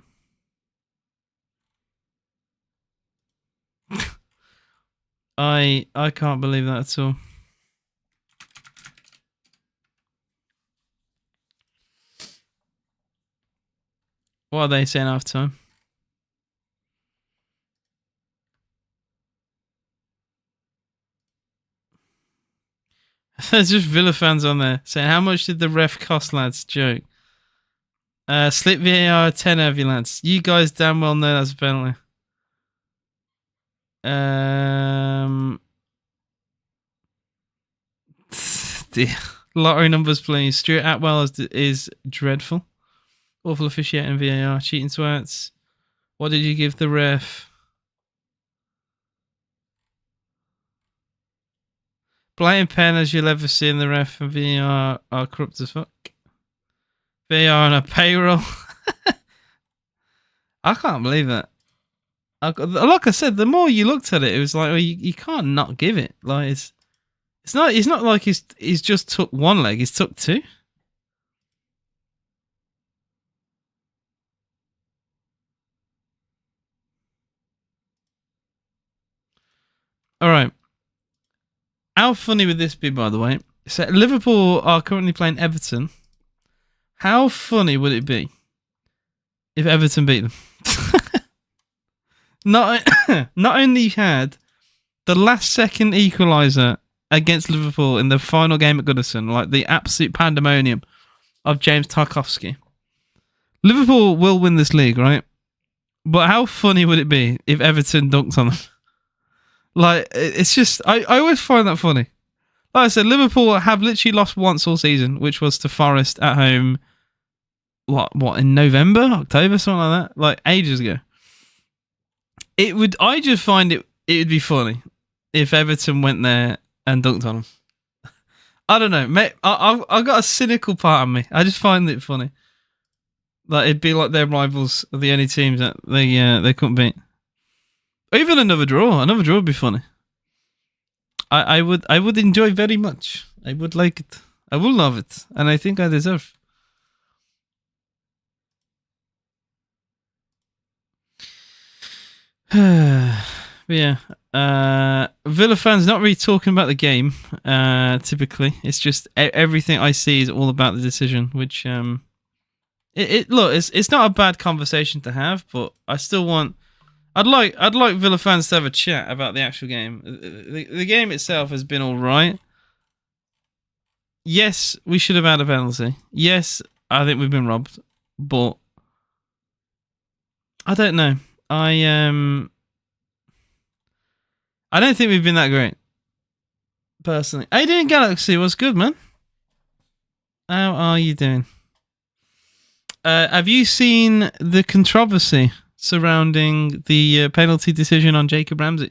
I can't believe that at all. What are they saying after time? There's just Villa fans on there saying, how much did the ref cost, lads? Joke. Slip VAR 10 of you, lads. You guys damn well know that's a penalty. Dear. Lottery numbers, please. Stuart Atwell is dreadful. Awful officiating VAR. Cheating swats. What did you give the ref? Blatant pen as you'll ever see in the ref and VAR are corrupt as fuck. VAR on a payroll. I can't believe that. Like I said, the more you looked at it, it was like, well, you can't not give it. Like it's not like he's just took one leg, he's took two. All right. How funny would this be, by the way? So Liverpool are currently playing Everton. How funny would it be if Everton beat them? Not only had the last second equaliser against Liverpool in the final game at Goodison, like the absolute pandemonium of James Tarkowski. Liverpool will win this league, right? But how funny would it be if Everton dunked on them? Like, it's just, I always find that funny. Like I said, Liverpool have literally lost once all season, which was to Forest at home, what in November, October, something like that, like ages ago. I just find it would be funny if Everton went there and dunked on them. I don't know, mate. I've got a cynical part of me. I just find it funny. Like it'd be like their rivals are the only teams that they couldn't beat. Or even another draw. Another draw would be funny. I would enjoy very much. I would like it. I will love it, and I think I deserve. Yeah. Villa fans not really talking about the game. Typically, it's just everything I see is all about the decision. Which look, it's not a bad conversation to have, but I still want. I'd like Villa fans to have a chat about the actual game. The game itself has been all right. Yes, we should have had a penalty. Yes, I think we've been robbed, but I don't know. I don't think we've been that great. Personally. How you doing, Galaxy? What's good, man? How are you doing? Have you seen the controversy surrounding the penalty decision on Jacob Ramsey?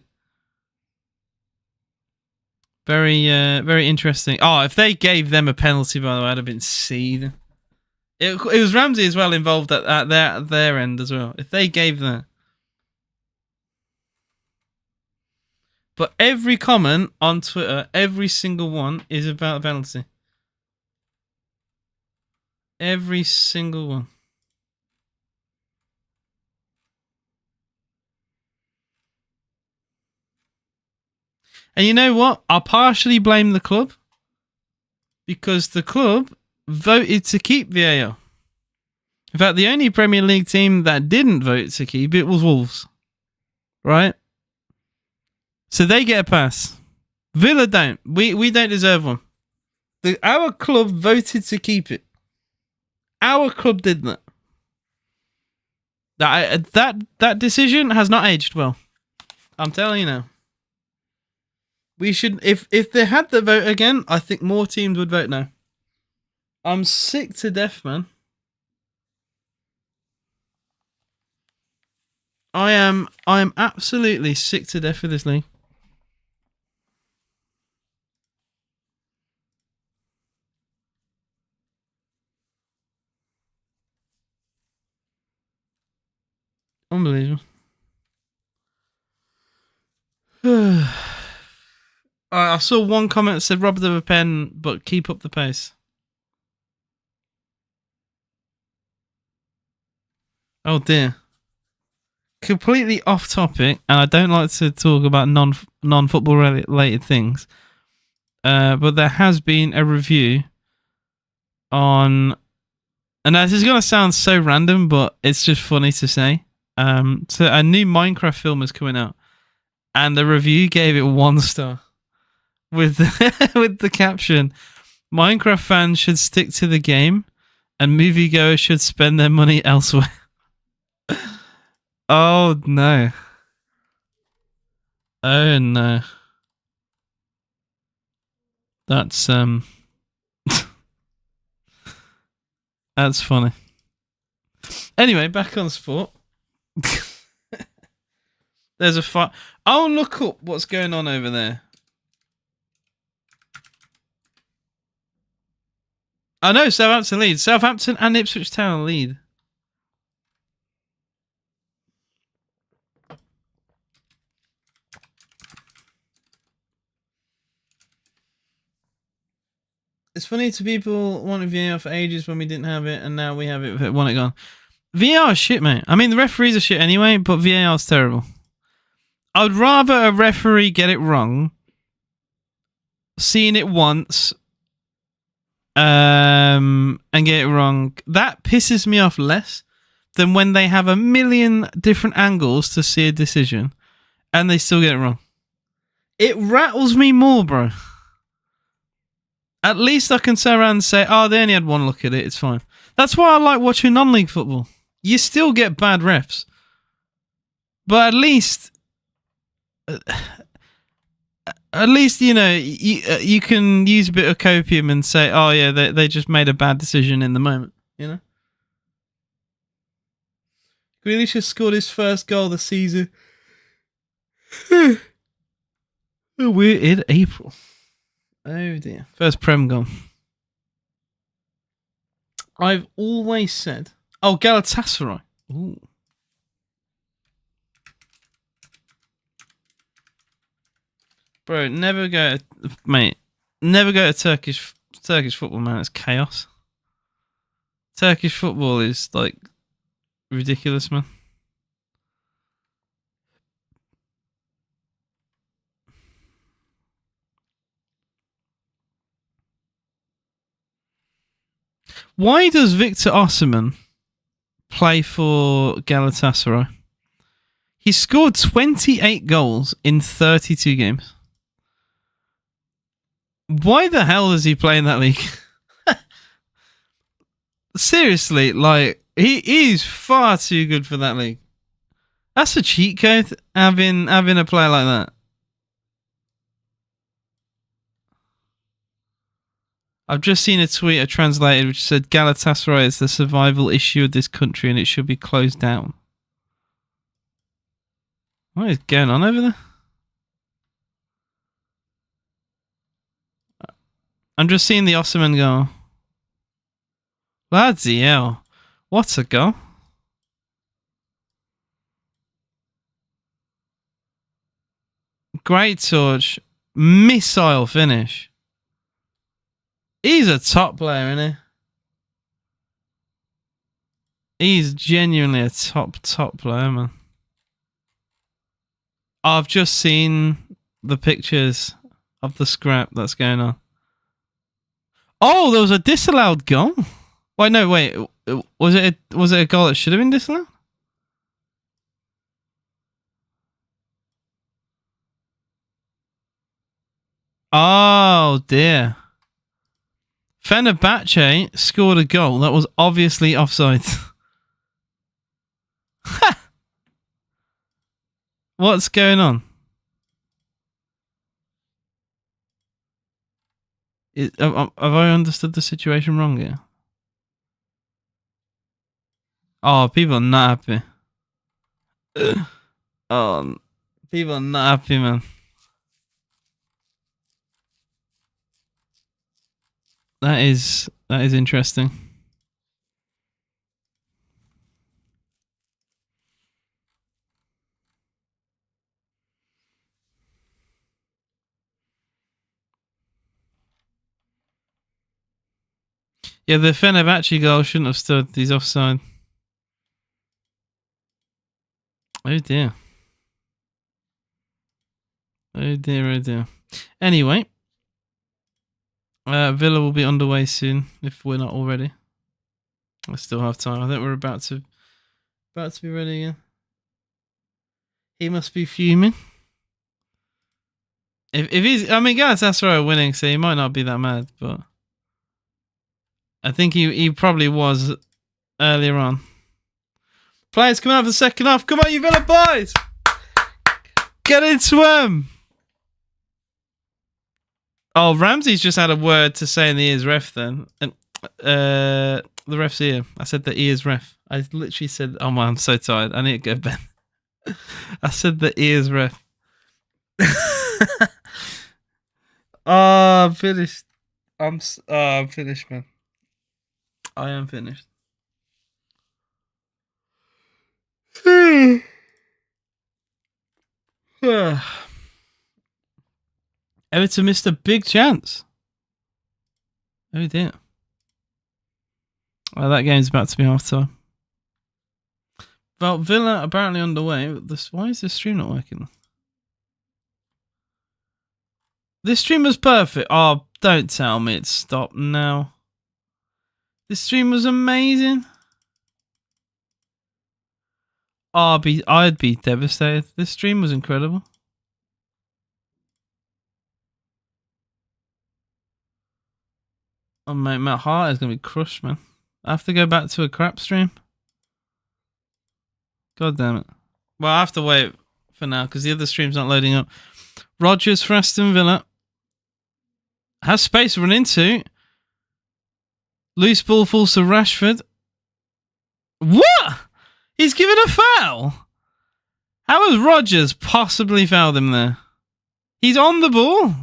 Very interesting. Oh, if they gave them a penalty, by the way, I'd have been seething. It was Ramsey as well involved at their end as well. If they gave that. But every comment on Twitter, every single one, is about the penalty. Every single one. And you know what? I'll partially blame the club because the club voted to keep VAR. In fact, the only Premier League team that didn't vote to keep it was Wolves. Right? So they get a pass. Villa don't. We don't deserve one. Our club voted to keep it. Our club did that. That decision has not aged well. I'm telling you now. We should, if they had the vote again, I think more teams would vote now. I'm sick to death, man. I am absolutely sick to death with this league. Unbelievable. I saw one comment that said rob them of a pen, but keep up the pace. Oh dear. Completely off topic, and I don't like to talk about non-football related things. But there has been a review on, and this is going to sound so random, but it's just funny to say. So a new Minecraft film is coming out, and the review gave it 1 star with with the caption: "Minecraft fans should stick to the game, and moviegoers should spend their money elsewhere." Oh no! Oh no! That's that's funny. Anyway, back on sport. There's a fight. I'll look up what's going on over there. I know Southampton lead. Southampton and Ipswich Town lead. It's funny to people wanting VAR for ages when we didn't have it, and now we have it. Want it gone. VAR is shit, mate. I mean, the referees are shit anyway, but VAR is terrible. I'd rather a referee get it wrong, seeing it once, and get it wrong. That pisses me off less than when they have a million different angles to see a decision, and they still get it wrong. It rattles me more, bro. At least I can sit around and say, oh, they only had one look at it, it's fine. That's why I like watching non-league football. You still get bad refs. But at least, you know, you can use a bit of copium and say, oh, yeah, they just made a bad decision in the moment, you know? Grealish has scored his first goal this season. We're in April. Oh dear. First Prem goal. I've always said... Oh, Galatasaray. Ooh. Bro, never go to Turkish football, man. It's chaos. Turkish football is, like, ridiculous, man. Why does Victor Osimhen play for Galatasaray? He scored 28 goals in 32 games. Why the hell does he play in that league? Seriously, like, he is far too good for that league. That's a cheat code, having a player like that. I've just seen a tweet translated which said Galatasaray is the survival issue of this country and it should be closed down. What is going on over there? I'm just seeing the Osimhen goal. Bloody hell. What a goal. Great touch. Missile finish. He's a top player, isn't he? He's genuinely a top player, man. I've just seen the pictures of the scrap that's going on. Oh, there was a disallowed goal. Wait, no, wait. Was it a goal that should have been disallowed? Oh dear. Fenerbahce scored a goal that was obviously offside. What's going on? Have I understood the situation wrong here? Oh, people are not happy. Oh, people are not happy, man. That is interesting. Yeah, the Fenerbahce goal shouldn't have stood. He's offside. Oh dear. Oh dear. Anyway, Villa will be underway soon if we're not already. I still have time. I think we're about to be ready again. He must be fuming. If he's, I mean, Galatasaray are winning, so he might not be that mad, but I think he probably was earlier on. Players coming out for the second half. Come on, you Villa boys! Get into him! Oh, Ramsey's just had a word to say in the ears ref then. And the ref's ear. I said the ears ref. I literally said, oh man, I'm so tired. I need to go to bed. I said the ears ref. I'm finished. I'm finished, man. I am finished. Everton missed a big chance. Oh dear. Well, that game's about to be half time. Well, Villa apparently underway. Why is this stream not working? This stream was perfect. Oh, don't tell me it's stopped now. This stream was amazing. Oh, I'd be devastated. This stream was incredible. Oh mate, my heart is gonna be crushed, man. I have to go back to a crap stream. God damn it. Well, I have to wait for now because the other stream's not loading up. Rodgers for Aston Villa. Has space to run into. Loose ball falls to Rashford. What? He's given a foul? How has Rodgers possibly fouled him there? He's on the ball.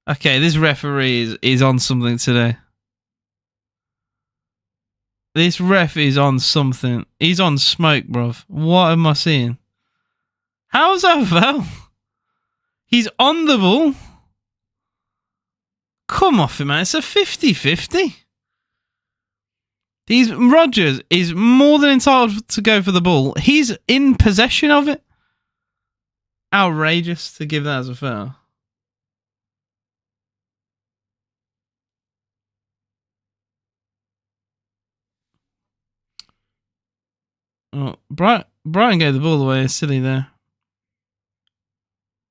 Okay, this referee is on something today. This ref is on something. He's on smoke, bruv. What am I seeing? How's that a foul? He's on the ball. Come off him, man. It's a 50-50. Rodgers is more than entitled to go for the ball. He's in possession of it. Outrageous to give that as a foul. Oh, Brighton gave the ball away. It's silly there.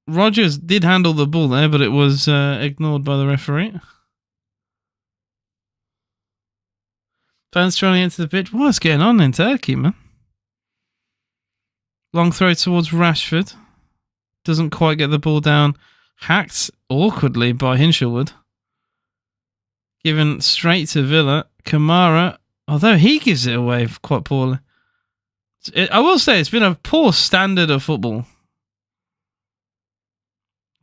Rodgers did handle the ball there, but it was ignored by the referee. Fans trying to get into the pitch. What's going on in Turkey, man? Long throw towards Rashford. Doesn't quite get the ball down. Hacked awkwardly by Hinshelwood. Given straight to Villa. Kamara, although he gives it away quite poorly. I will say it's been a poor standard of football.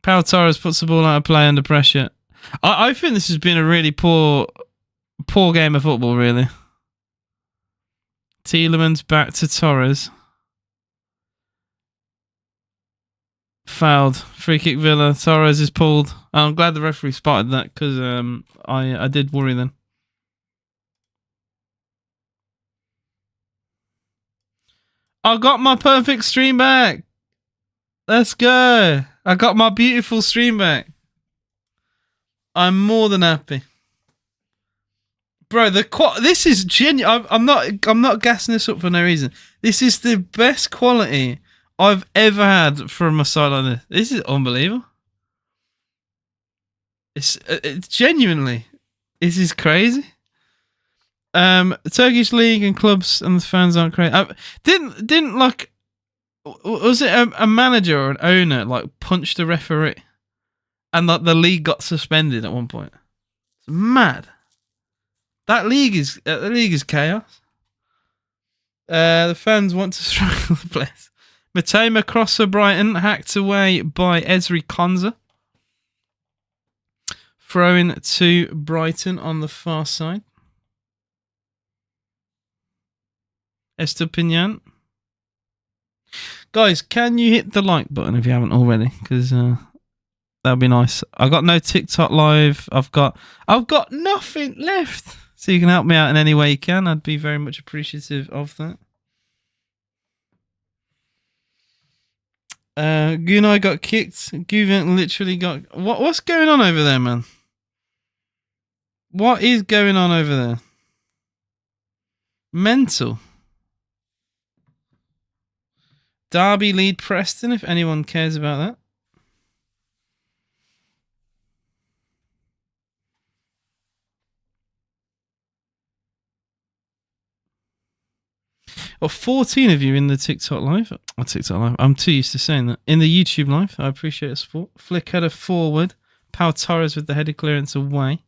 Pau Torres puts the ball out of play under pressure. I think this has been a really poor game of football, really. Tielemans back to Torres. Fouled. Free kick Villa. Torres is pulled. I'm glad the referee spotted that because I did worry then. I got my perfect stream back. Let's go. I got my beautiful stream back. I'm more than happy. Bro, this is genuine. I'm not gassing this up for no reason. This is the best quality I've ever had from a side like this. This is unbelievable. It's genuinely, this is crazy. Turkish league and clubs and the fans aren't crazy. Didn't like, was it a manager or an owner like punched a referee, and like the league got suspended at one point? It's mad. That league is chaos. The fans want to struggle the place. Matema cross for Brighton, hacked away by Ezri Konza. Throwing to Brighton on the far side. Estepinian. Guys, can you hit the like button if you haven't already? Because that'd be nice. I got no TikTok live. I've got nothing left. So you can help me out in any way you can. I'd be very much appreciative of that. Gunai got kicked. Guvin literally got... What's going on over there, man? What is going on over there? Mental. Derby lead Preston, if anyone cares about that. Or 14 of you in the TikTok live. Oh, TikTok live. I'm too used to saying that. In the YouTube live. I appreciate the support. Flick header forward. Pau Torres with the header clearance away.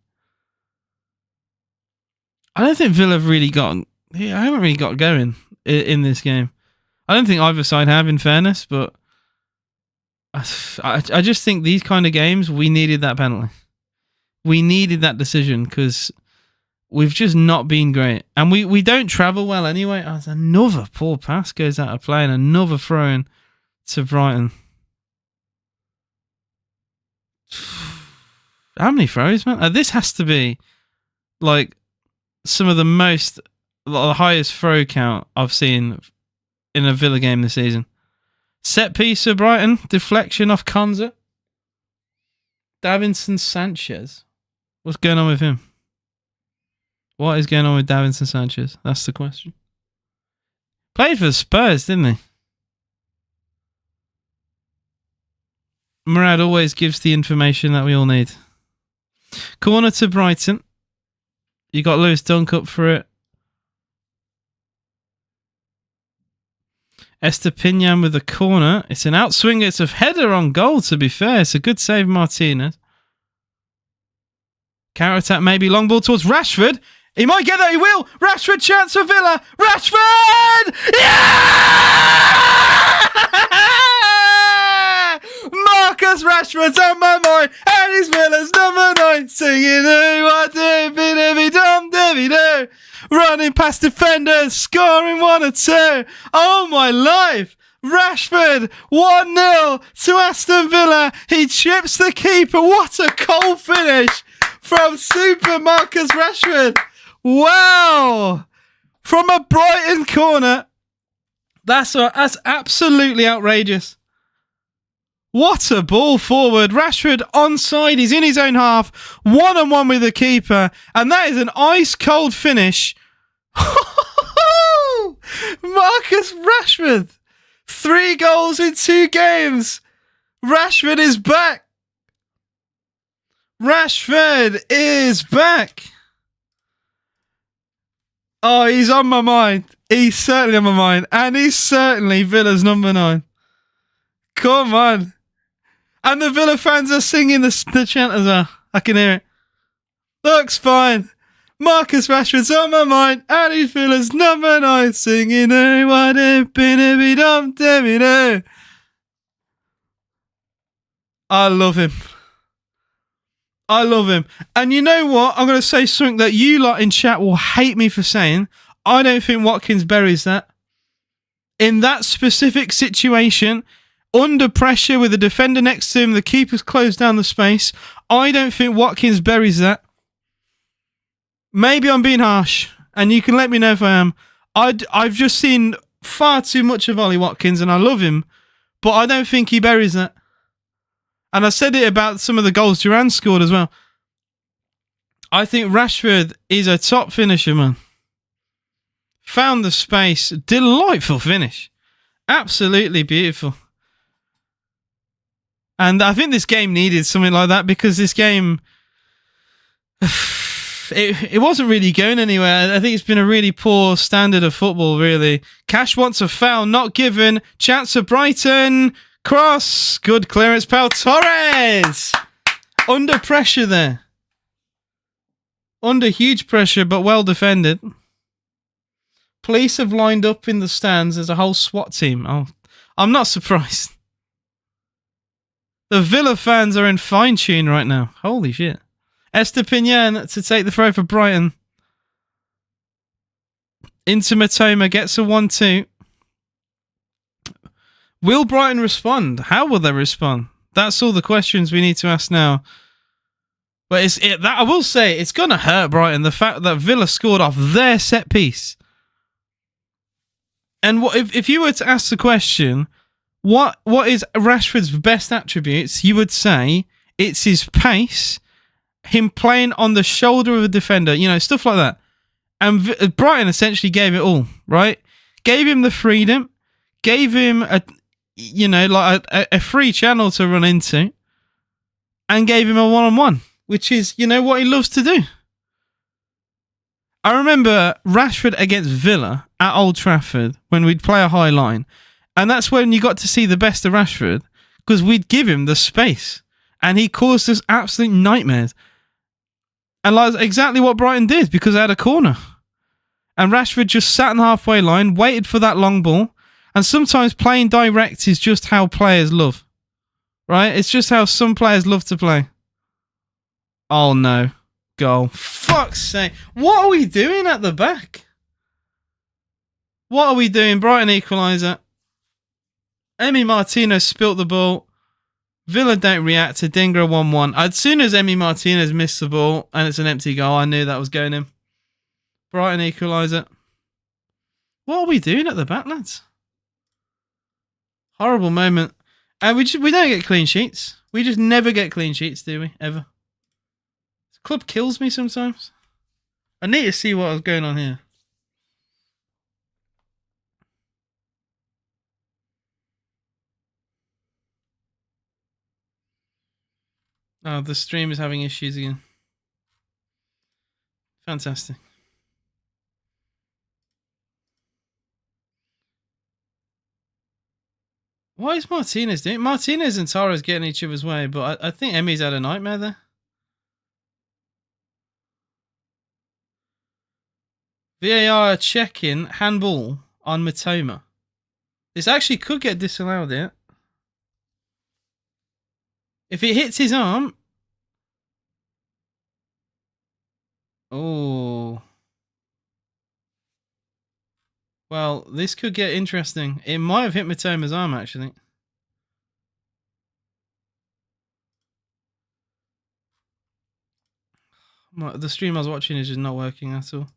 I don't think Villa have really gotten... I haven't really got going in this game. I don't think either side have, in fairness, but I just think these kind of games, we needed that penalty. We needed that decision because we've just not been great. And we don't travel well anyway. Oh, another poor pass goes out of play and another throw-in to Brighton. How many throws, man? This has to be like some of the highest throw count I've seen in a Villa game this season. Set piece for Brighton. Deflection off Konza. Davinson Sanchez. What's going on with him? What is going on with Davinson Sanchez? That's the question. Played for Spurs, didn't he? Murad always gives the information that we all need. Corner to Brighton. You got Lewis Dunk up for it. Estepinian with the corner. It's an outswinger. It's a header on goal, to be fair. It's a good save, Martinez. Counter attack, maybe long ball towards Rashford. He might get there. He will. Rashford chance for Villa. Rashford! Yeah! Marcus Rashford's on my mind. And he's Villa's number 9. Singing, what do, biddy dum dibby do. Running past defenders, scoring 1 or 2. Oh my life! Rashford, 1-0 to Aston Villa. He chips the keeper. What a cold finish from Super Marcus Rashford. Wow! From a Brighton corner. That's absolutely outrageous. What a ball forward. Rashford onside. He's in his own half. 1-on-1 with the keeper. And that is an ice cold finish. Marcus Rashford. 3 goals in 2 games. Rashford is back. Rashford is back. Oh, he's on my mind. He's certainly on my mind. And he's certainly Villa's number 9. Come on. And the Villa fans are singing the chant as well. I can hear it. Looks fine. Marcus Rashford's on my mind. And he's Villa's number 9. Singing, what if be dum dum. I love him. I love him. And you know what? I'm going to say something that you lot in chat will hate me for saying. I don't think Watkins buries that. In that specific situation, under pressure with the defender next to him. The keeper's closed down the space. I don't think Watkins buries that. Maybe I'm being harsh, and you can let me know if I am. I've just seen far too much of Ollie Watkins, and I love him, but I don't think he buries that. And I said it about some of the goals Duran scored as well. I think Rashford is a top finisher, man. Found the space. Delightful finish. Absolutely beautiful. And I think this game needed something like that, because this game, it wasn't really going anywhere. I think it's been a really poor standard of football, really. Cash wants a foul, not given. Chance for Brighton. Cross. Good clearance. Pau Torres. Under pressure there. Under huge pressure, but well defended. Police have lined up in the stands as a whole SWAT team. Oh, I'm not surprised. The Villa fans are in fine tune right now. Holy shit. Estepinian to take the throw for Brighton. Into Matoma, gets a 1-2. Will Brighton respond? How will they respond? That's all the questions we need to ask now. But I will say, it's going to hurt Brighton, the fact that Villa scored off their set piece. And if you were to ask the question, what is Rashford's best attributes, you would say it's his pace, him playing on the shoulder of a defender, stuff like that. And Brighton essentially gave it all, right? Gave him the freedom, gave him a free channel to run into, and gave him a one-on-one, which is, what he loves to do. I remember Rashford against Villa at Old Trafford when we'd play a high line. And that's when you got to see the best of Rashford, because we'd give him the space. And he caused us absolute nightmares. And that's exactly what Brighton did, because they had a corner. And Rashford just sat on the halfway line, waited for that long ball. And sometimes playing direct is just how players love. Right? It's just how some players love to play. Oh no. Goal. Fuck's sake. What are we doing at the back? What are we doing? Brighton equaliser. Emi Martinez spilt the ball. Villa don't react to Dingra 1-1. As soon as Emi Martinez missed the ball and it's an empty goal, I knew that was going in. Brighton equaliser. What are we doing at the back, lads? Horrible moment. And we don't get clean sheets. We just never get clean sheets, do we? Ever. This club kills me sometimes. I need to see what was going on here. Oh, the stream is having issues again. Fantastic. What is Martinez doing? Martinez and Tara's getting each other's way, but I think Emi's had a nightmare there. VAR check-in, handball on Matoma. This actually could get disallowed here. If it hits his arm... Oh. Well, this could get interesting. It might have hit Matoma's arm, actually. The stream I was watching is just not working at all.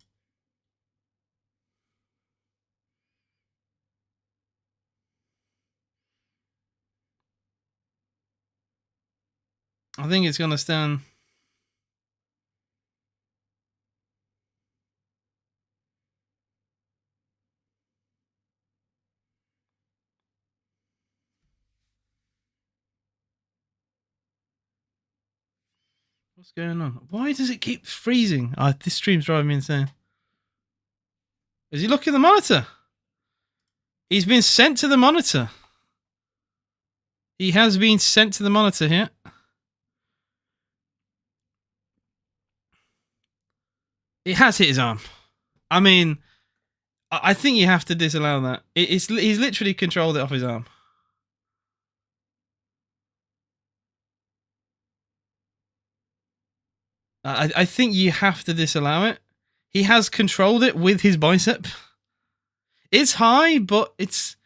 I think it's going to stand. What's going on? Why does it keep freezing? This stream's driving me insane. Is he looking at the monitor? He's been sent to the monitor. He has been sent to the monitor here. It has hit his arm. I mean, I think you have to disallow that. He's literally controlled it off his arm. I think you have to disallow it. He has controlled it with his bicep. It's high, but it's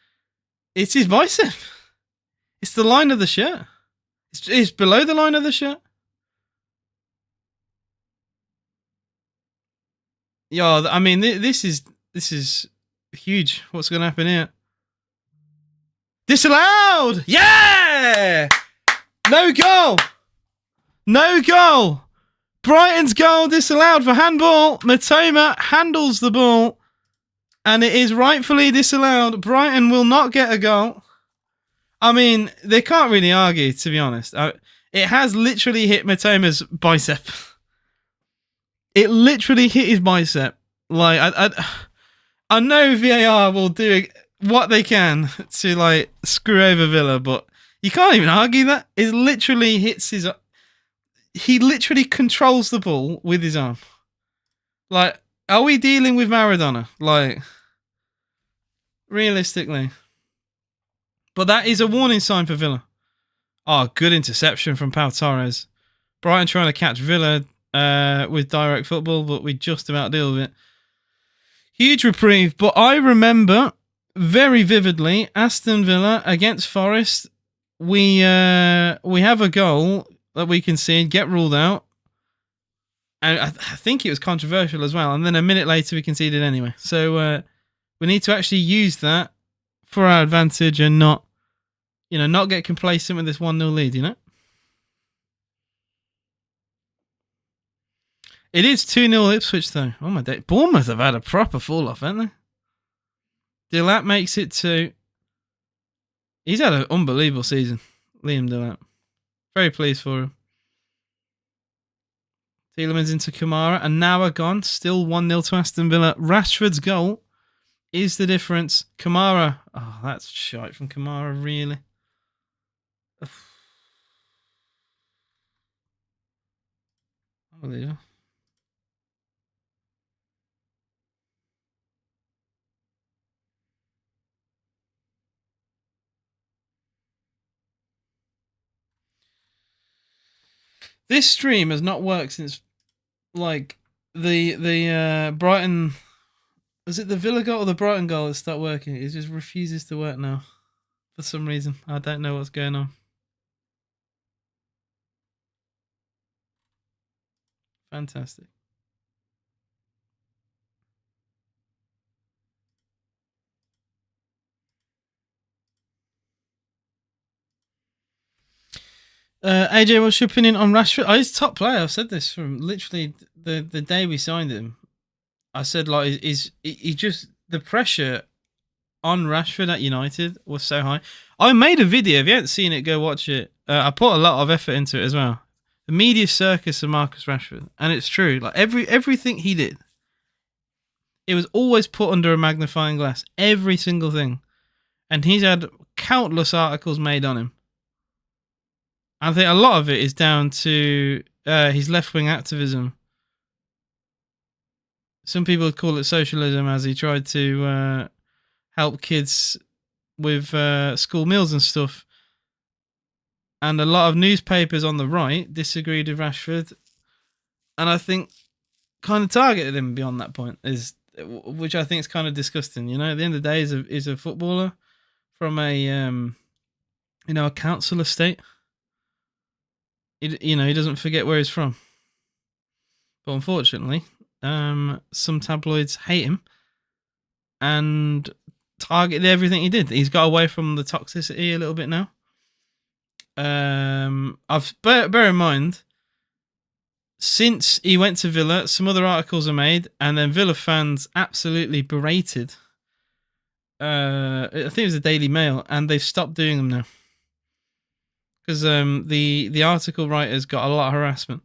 his bicep. It's the line of the shirt. It's below the line of the shirt. Yeah, I mean, this is huge. What's going to happen here? Disallowed! Yeah! No goal! No goal! Brighton's goal disallowed for handball. Matoma handles the ball, and it is rightfully disallowed. Brighton will not get a goal. I mean, they can't really argue, to be honest. It has literally hit Matoma's bicep. It literally hit his bicep. Like, I know VAR will do what they can to, like, screw over Villa, but you can't even argue that. It literally hits his... He literally controls the ball with his arm. Like, are we dealing with Maradona? Like, realistically. But that is a warning sign for Villa. Oh, good interception from Pau Torres. Brighton trying to catch Villa with direct football, but we just about deal with it. Huge reprieve, but I remember very vividly Aston Villa against Forest. We have a goal that we concede, get ruled out. And I think it was controversial as well. And then a minute later we conceded anyway. So we need to actually use that for our advantage and not get complacent with this 1-0 lead, you know? It is 2-0 Ipswich, though. Oh, my day. Bournemouth have had a proper fall-off, haven't they? Delap makes it 2. He's had an unbelievable season, Liam Delap. Very pleased for him. Tielemans into Kamara, and now are gone. Still 1-0 to Aston Villa. Rashford's goal is the difference. Kamara. Oh, that's shite from Kamara, really. Unbelievable. This stream has not worked since, like, the Brighton... Was it the Villa goal or the Brighton goal that stopped working? It just refuses to work now. For some reason. I don't know what's going on. Fantastic. AJ, what's your opinion on Rashford? Oh, he's top player. I've said this from literally the day we signed him. I said, like, he just... The pressure on Rashford at United was so high. I made a video. If you haven't seen it, go watch it. I put a lot of effort into it as well. The media circus of Marcus Rashford. And it's true. Like, everything he did, it was always put under a magnifying glass. Every single thing. And he's had countless articles made on him. I think a lot of it is down to his left-wing activism. Some people would call it socialism, as he tried to help kids with school meals and stuff. And a lot of newspapers on the right disagreed with Rashford. And I think kind of targeted him beyond that point, which I think is kind of disgusting. You know, at the end of the day, he's a footballer from a a council estate. He doesn't forget where he's from. But unfortunately, some tabloids hate him and targeted everything he did. He's got away from the toxicity a little bit now. Bear in mind, since he went to Villa, some other articles are made, and then Villa fans absolutely berated. I think it was the Daily Mail, and they've stopped doing them now. Because the article writers got a lot of harassment.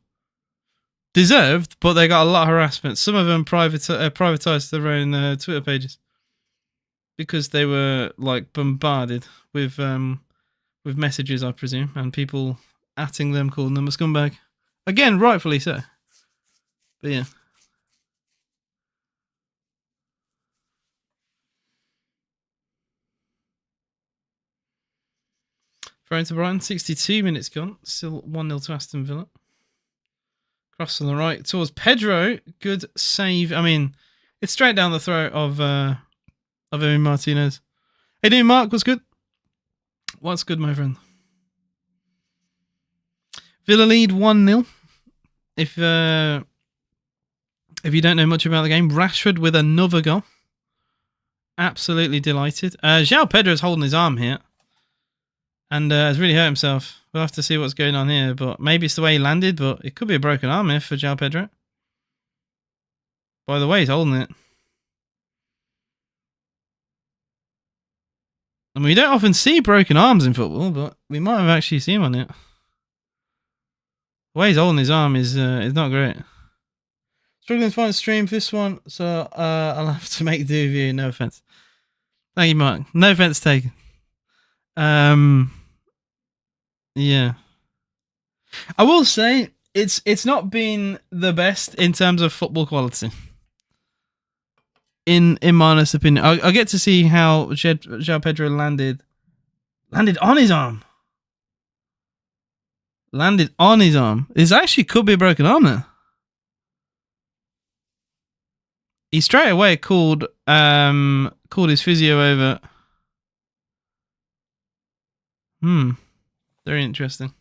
Deserved, but they got a lot of harassment. Some of them privatized their own Twitter pages. Because they were, like, bombarded with messages, I presume, and people atting them, calling them a scumbag. Again, rightfully so. But yeah. Thrown to Brighton, 62 minutes gone. Still 1-0 to Aston Villa. Cross on the right towards Pedro. Good save. I mean, it's straight down the throat of Emi Martinez. Hey, doing Mark? What's good? What's good, my friend? Villa lead 1-0. If you don't know much about the game, Rashford with another goal. Absolutely delighted. João Pedro's holding his arm here. And has really hurt himself. We'll have to see what's going on here. But maybe it's the way he landed. But it could be a broken arm here for João Pedro. By the way, he's holding it. I mean, we don't often see broken arms in football, but we might have actually seen one on it. The way he's holding his arm is not great. Struggling to find a stream for this one, so I'll have to make do with you. No offense. Thank you, Mark. No offense taken. Yeah. I will say it's not been the best in terms of football quality. In my honest opinion, I get to see how João Pedro landed on his arm. Landed on his arm. This actually could be a broken arm there. He straight away called his physio over. Very interesting.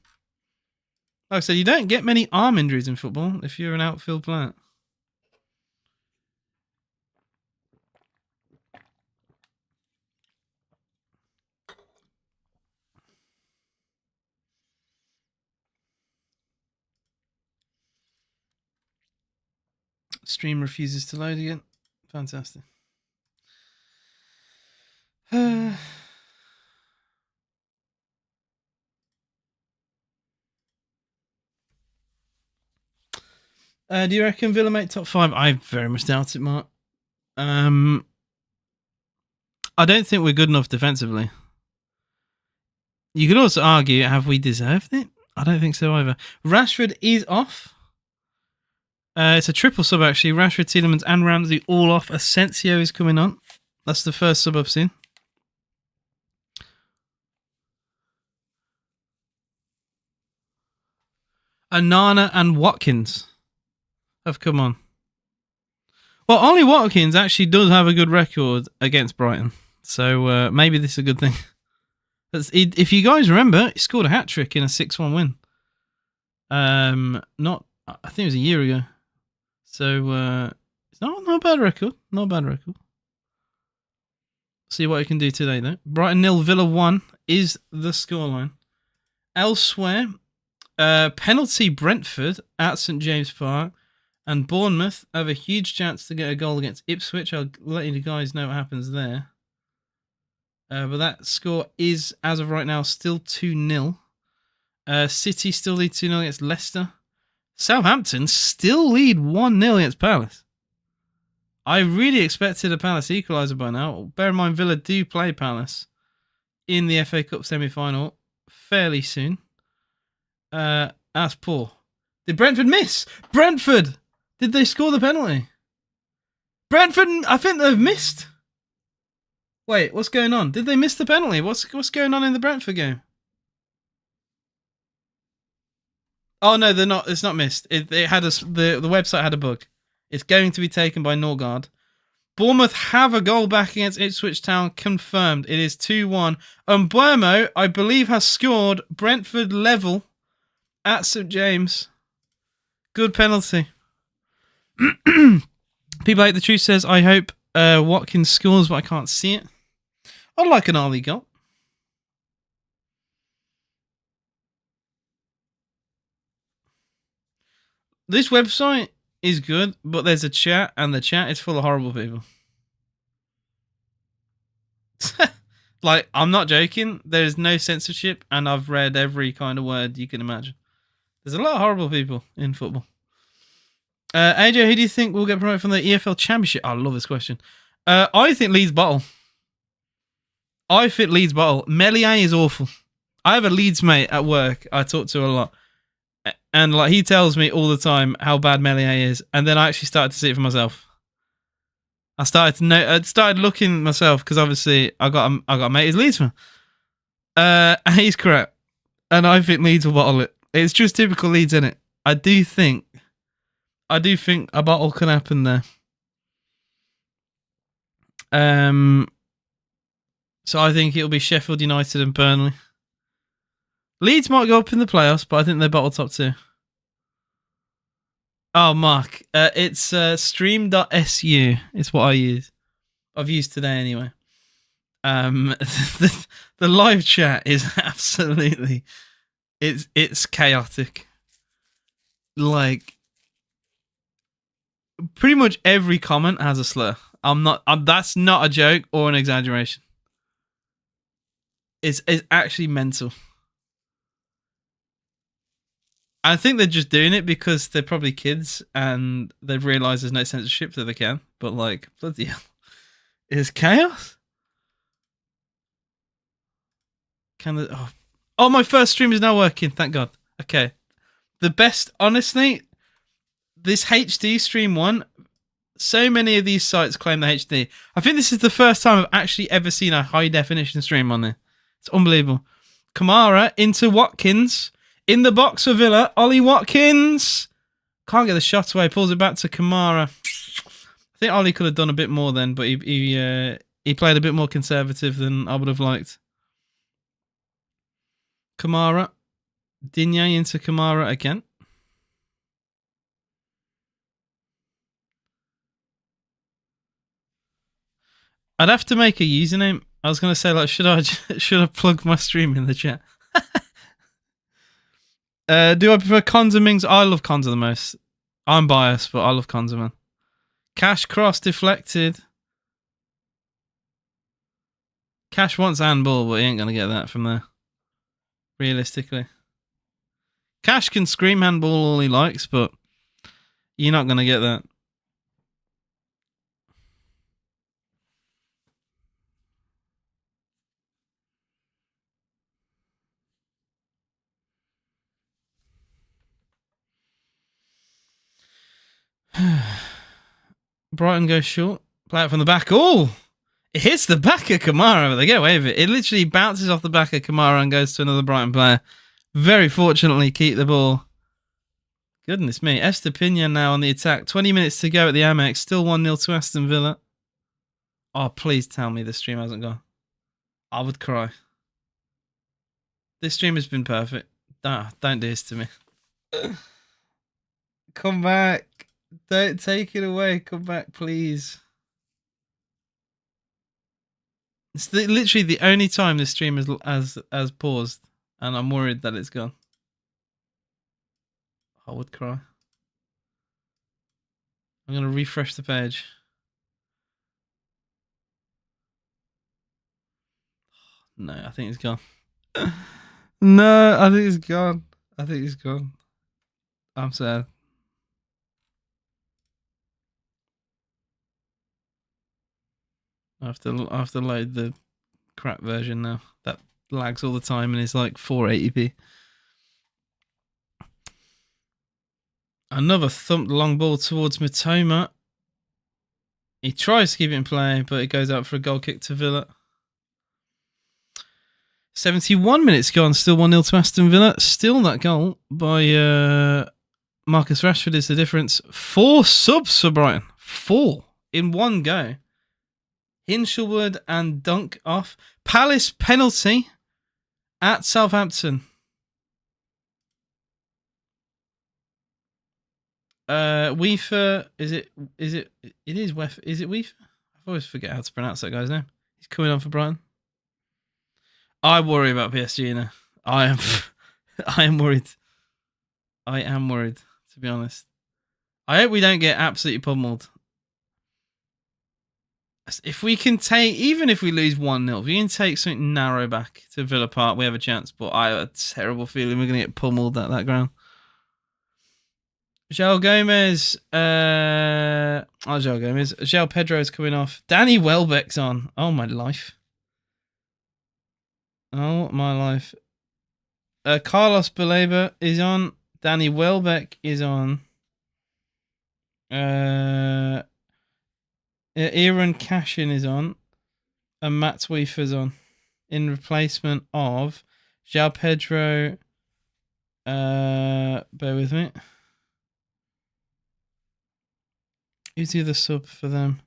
Like I said, you don't get many arm injuries in football if you're an outfield player. Stream refuses to load again. Fantastic. Do you reckon Villa make top 5? I very much doubt it, Mark. I don't think we're good enough defensively. You could also argue, have we deserved it? I don't think so either. Rashford is off. It's a triple sub, actually. Rashford, Tielemans, and Ramsey all off. Asensio is coming on. That's the first sub I've seen. Onana and Watkins have come on. Well, Ollie Watkins actually does have a good record against Brighton. So maybe this is a good thing. If you guys remember, he scored a hat-trick in a 6-1 win. I think it was a year ago. So it's not a bad record. Not a bad record. See what he can do today, though. Brighton 0, Villa 1 is the scoreline. Elsewhere, penalty Brentford at St James Park, and Bournemouth have a huge chance to get a goal against Ipswich. I'll let you guys know what happens there. But that score is, as of right now, still 2-0. City still lead 2-0 against Leicester. Southampton still lead 1-0 against Palace. I really expected a Palace equaliser by now. Bear in mind, Villa do play Palace in the FA Cup semi-final fairly soon. That's poor. Did Brentford miss? Brentford! Did they score the penalty? Brentford, I think they've missed. Wait, what's going on? Did they miss the penalty? What's going on in the Brentford game? Oh no, they're not. It's not missed. It had the website had a bug. It's going to be taken by Norgard. Bournemouth have a goal back against Ipswich Town confirmed. It is 2-1. Mbeumo, I believe, has scored. Brentford level at St James. Good penalty. People Hate the Truth says, I hope Watkins scores, but I can't see it. I'd like an early goal. This website is good, but there's a chat, and the chat is full of horrible people. Like, I'm not joking. There's no censorship, and I've read every kind of word you can imagine. There's a lot of horrible people in football. AJ, who do you think will get promoted from the EFL Championship? I love this question. I think Leeds Bottle. Melier is awful. I have a Leeds mate at work I talk to a lot. And like he tells me all the time how bad Melier is. And then I actually started to see it for myself. I started looking myself because obviously I got a mate who's Leeds fan. And he's crap. And I think Leeds will bottle it. It's just typical Leeds, isn't it? I do think a bottle can happen there. So I think it'll be Sheffield United and Burnley. Leeds might go up in the playoffs, but I think they're bottle top 2. Oh, Mark, it's stream.su. It's what I use. I've used today anyway. The live chat is absolutely it's chaotic. Like pretty much every comment has a slur. That's not a joke or an exaggeration. It's actually mental. I think they're just doing it because they're probably kids and they've realised there's no censorship, so they can. But like, bloody hell, it's chaos. Oh, my first stream is now working. Thank God. Okay, the best, honestly. This HD stream one. So many of these sites claim the HD. I think this is the first time I've actually ever seen a high definition stream on there. It's unbelievable. Kamara into Watkins. In the box for Villa. Ollie Watkins. Can't get the shot away. Pulls it back to Kamara. I think Ollie could have done a bit more then, but he played a bit more conservative than I would have liked. Kamara. Digne into Kamara again. I'd have to make a username. I was going to say, like, should I plug my stream in the chat? Do I prefer Konza Mings? I love Konza the most. I'm biased, but I love Konza, man. Cash cross deflected. Cash wants handball, but he ain't going to get that from there. Realistically. Cash can scream handball all he likes, but you're not going to get that. Brighton goes short. Play it from the back. Oh! It hits the back of Kamara, but they get away with it. It literally bounces off the back of Kamara and goes to another Brighton player. Very fortunately, keep the ball. Goodness me. Estepinian now on the attack. 20 minutes to go at the Amex. Still 1-0 to Aston Villa. Oh, please tell me the stream hasn't gone. I would cry. This stream has been perfect. Don't do this to me. Come back. Don't take it away. Come back, please. It's literally the only time this stream has paused, and I'm worried that it's gone. I would cry. I'm going to refresh the page. No, I think it's gone. No, I think it's gone. I think it's gone. I'm sad. I have to load the crap version now. That lags all the time and it's like 480p. Another thumped long ball towards Matoma. He tries to keep it in play, but it goes out for a goal kick to Villa. 71 minutes gone, still 1-0 to Aston Villa. Still that goal by Marcus Rashford is the difference. 4 subs for Brighton. 4 in one go. Hinshelwood and Dunk off. Palace penalty at Southampton. Weaver, it is Weaver? Is it Weaver? I always forget how to pronounce that guy's name. He's coming on for Brighton. I worry about PSG now. I am worried. I am worried, to be honest. I hope we don't get absolutely pummeled. If we can take, even if we lose 1-0, if we can take something narrow back to Villa Park, we have a chance. But I have a terrible feeling we're going to get pummeled at that ground. João Gomez. João Gomez. João Pedro's coming off. Danny Welbeck's on. Oh, my life. Oh, my life. Carlos Baleba is on. Danny Welbeck is on. Aaron Cashin is on. And Matt Weaver's on. In replacement of João Pedro. Bear with me. Who's the other sub for them?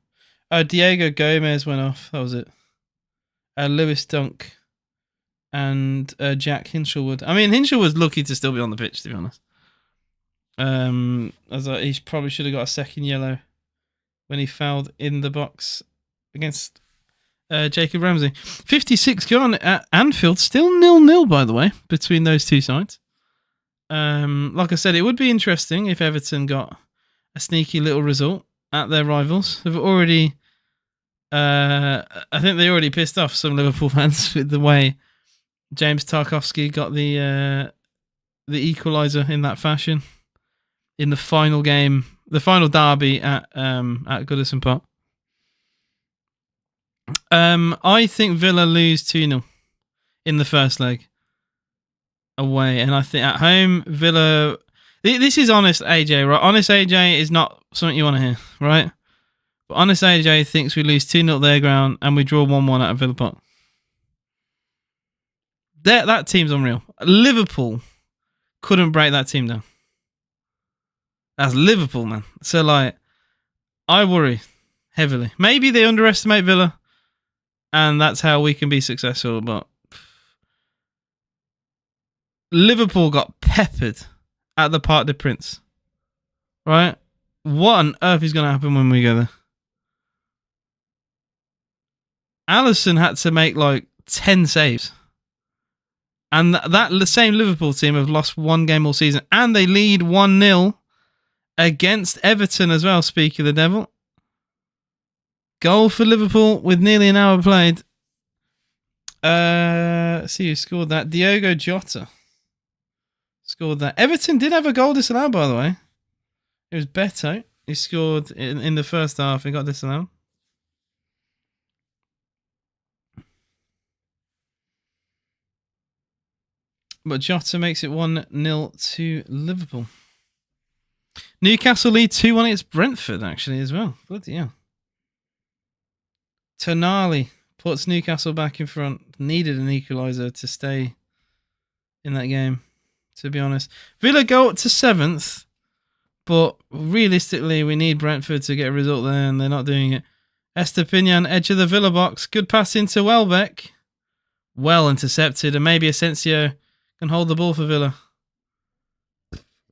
Diego Gomez went off. That was it. Lewis Dunk. and Jack Hinshelwood. I mean, Hinshelwood's lucky to still be on the pitch, to be honest. He probably should have got a second yellow when he fouled in the box against Jacob Ramsey. 56 gone at Anfield, still 0-0, by the way, between those two sides. Like I said, it would be interesting if Everton got a sneaky little result at their rivals. They've already, I think they already pissed off some Liverpool fans with the way James Tarkowski got the equaliser in that fashion in the final game, the final derby at Goodison Park. I think Villa lose 2-0 in the first leg away, and I think at home Villa. This is honest AJ, right? Honest AJ is not something you want to hear, right? But honest AJ thinks we lose 2-0 their ground and we draw 1-1 out of Villa Park. That team's unreal. Liverpool couldn't break that team down. That's Liverpool, man. So, like, I worry heavily. Maybe they underestimate Villa, and that's how we can be successful, but Liverpool got peppered at the Parc des Princes. Right? What on earth is going to happen when we go there? Alisson had to make like 10 saves. And that same Liverpool team have lost one game all season. And they lead 1-0 against Everton as well, speak of the devil. Goal for Liverpool with nearly an hour played. Let's see who scored that. Diogo Jota scored that. Everton did have a goal disallowed, by the way. It was Beto. He scored in the first half. He got disallowed. But Jota makes it 1-0 to Liverpool. Newcastle lead 2-1 against Brentford, actually, as well. Bloody hell. Tonali puts Newcastle back in front. Needed an equaliser to stay in that game, to be honest. Villa go up to 7th, but realistically, we need Brentford to get a result there, and they're not doing it. Estepinian, edge of the Villa box. Good pass into Welbeck. Well intercepted, and maybe Asensio can hold the ball for Villa.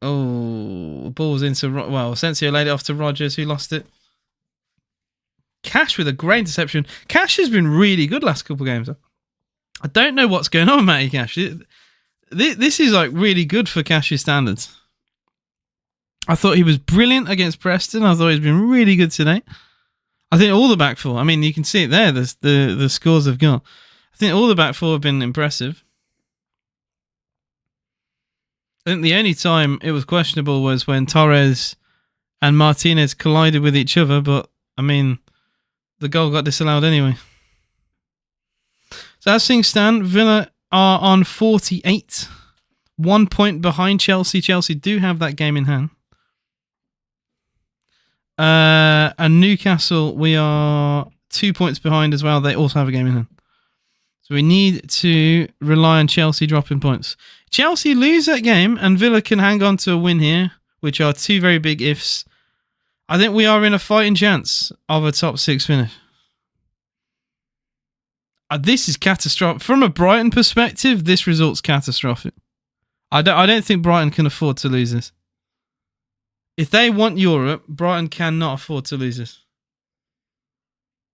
Oh, ball was into... Well, Asensio laid it off to Rodgers, who lost it. Cash with a great interception. Cash has been really good last couple of games. I don't know what's going on with Matty Cash. This is like really good for Cash's standards. I thought he was brilliant against Preston. I thought he's been really good today. I think all the back four, I mean, you can see it there, the scores have gone. I think all the back four have been impressive. I think the only time it was questionable was when Torres and Martinez collided with each other, but I mean, the goal got disallowed anyway. So as things stand, Villa are on 48. 1 point behind Chelsea. Chelsea do have that game in hand. And Newcastle, we are 2 points behind as well. They also have a game in hand. So we need to rely on Chelsea dropping points. Chelsea lose that game and Villa can hang on to a win here, which are two very big ifs. I think we are in a fighting chance of a top 6 finish. This is catastrophic. From a Brighton perspective, this result's catastrophic. I don't think Brighton can afford to lose this. If they want Europe, Brighton cannot afford to lose this.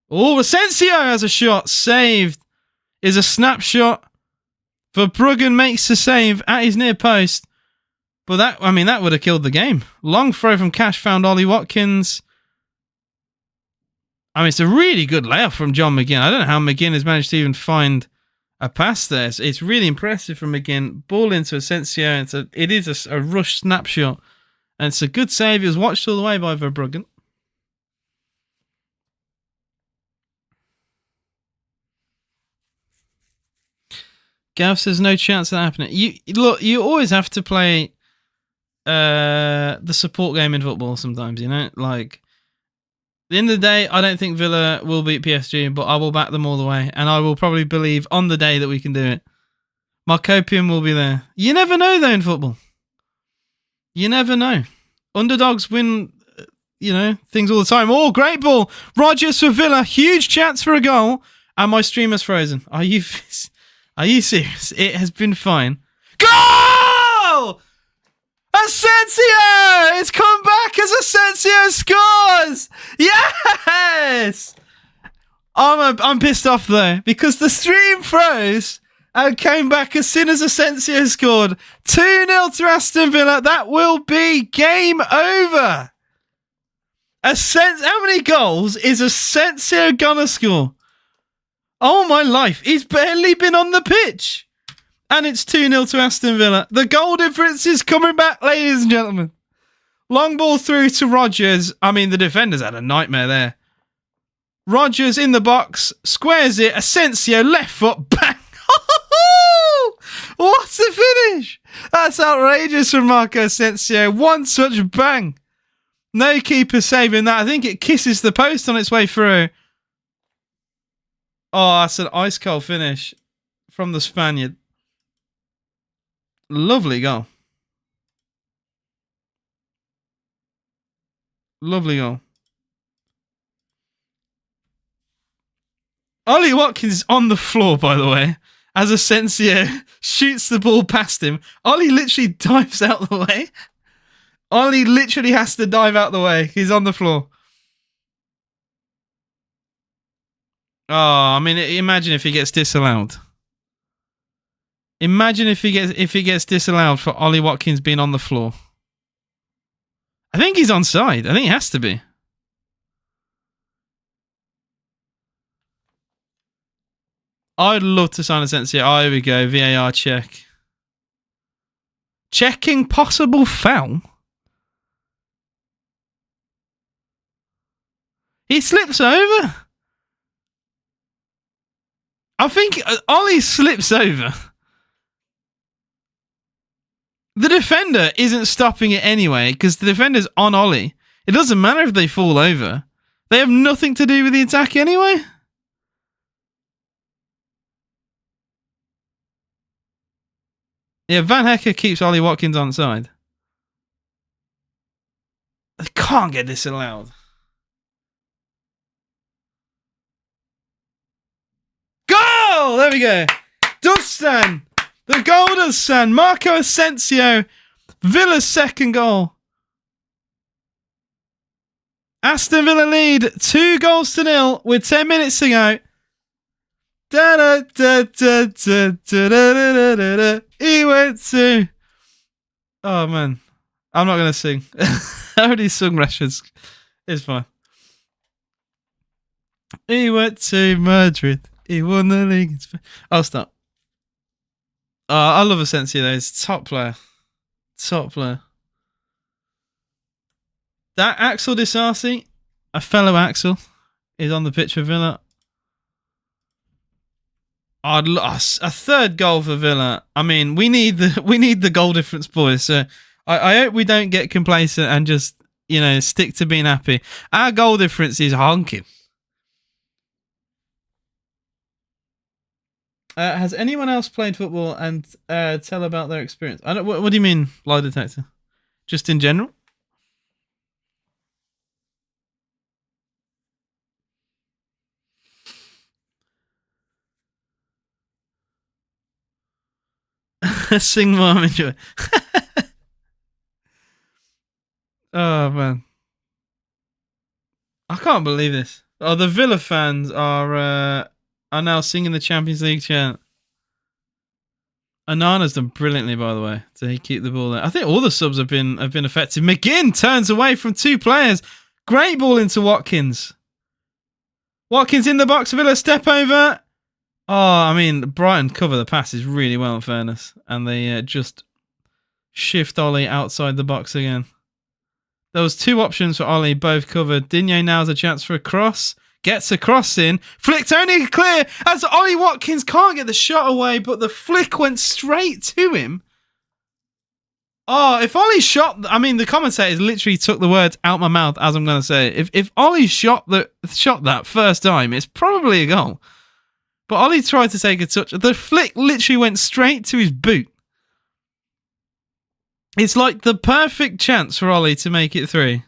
Oh, Asensio has a shot. Saved. Is a snapshot. Verbruggen makes the save at his near post. But that would have killed the game. Long throw from Cash found Ollie Watkins. I mean, it's a really good layoff from John McGinn. I don't know how McGinn has managed to even find a pass there. It's really impressive from McGinn. Ball into Asensio. It is a rush snapshot. And it's a good save. It was watched all the way by Verbruggen. Gav says no chance of that happening. You always have to play the support game in football sometimes, you know? Like, at the end of the day, I don't think Villa will beat PSG, but I will back them all the way. And I will probably believe on the day that we can do it. Marcopium will be there. You never know, though, in football. You never know. Underdogs win, things all the time. Oh, great ball. Rodgers for Villa. Huge chance for a goal. And my stream is frozen. Are you serious? It has been fine. Goal! Asensio! It's come back as Asensio scores! Yes! I'm pissed off though, because the stream froze and came back as soon as Asensio scored. 2-0 to Aston Villa. That will be game over. How many goals is Asensio gonna score? Oh my life, he's barely been on the pitch. And it's 2-0 to Aston Villa. The goal difference is coming back, ladies and gentlemen. Long ball through to Rodgers. I mean, the defenders had a nightmare there. Rodgers in the box, squares it. Asensio, left foot, bang. What a finish. That's outrageous from Marco Asensio. One such bang. No keeper saving that. I think it kisses the post on its way through. Oh, that's an ice cold finish from the Spaniard. Lovely goal. Lovely goal. Ollie Watkins on the floor, by the way, as Asensio shoots the ball past him. Ollie literally dives out the way. Ollie literally has to dive out the way. He's on the floor. Oh, I mean, imagine if he gets disallowed. Imagine if he gets disallowed for Ollie Watkins being on the floor. I think he's onside. I think he has to be. I'd love to sign Asensio. Oh, here we go. VAR check. Checking possible foul. He slips over. I think Ollie slips over. The defender isn't stopping it anyway because the defender's on Ollie. It doesn't matter if they fall over. They have nothing to do with the attack anyway. Yeah, Van Hecker keeps Ollie Watkins on side. I can't get this allowed. Goal! There we go. Dusan. The goal does stand. Marco Asensio. Villa's second goal. Aston Villa lead 2-0 with 10 minutes to go. He went to. Oh man, I'm not gonna sing. I already sung Rashford's. It's fine. He went to Madrid. He won the league. I'll stop. I love Asensio though. He's a top player. Top player. That Axel Disasi, a fellow Axel, is on the pitch for Villa. A third goal for Villa. I mean, we need the goal difference, boys. So I hope we don't get complacent and just stick to being happy. Our goal difference is honking. Has anyone else played football and tell about their experience? I don't. What do you mean, lie detector? Just in general? Sing more, enjoy. Oh man, I can't believe this. Oh, the Villa fans are now singing the Champions League chant. Anana's done brilliantly, by the way, to keep the ball there. I think all the subs have been effective. McGinn turns away from two players. Great ball into Watkins. Watkins in the box. Villa step over. Oh, I mean, Brighton cover the passes really well, in fairness. And they just shift Ollie outside the box again. There was two options for Ollie, both covered. Digne now has a chance for a cross. Gets a cross in. Flicked only clear as Ollie Watkins can't get the shot away, but the flick went straight to him. Oh, if Ollie shot... I mean, the commentators literally took the words out my mouth as I'm going to say it. If Ollie shot that first time, it's probably a goal. But Ollie tried to take a touch. The flick literally went straight to his boot. It's like the perfect chance for Ollie to make it 3.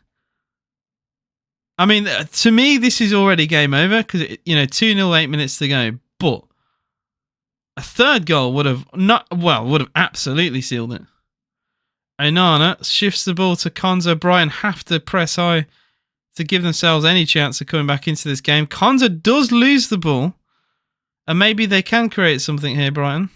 I mean, to me, this is already game over because, 2-0, 8 minutes to go. But A third goal would have absolutely sealed it. Onana shifts the ball to Konza. Brighton have to press high to give themselves any chance of coming back into this game. Konza does lose the ball, and maybe they can create something here, Brighton.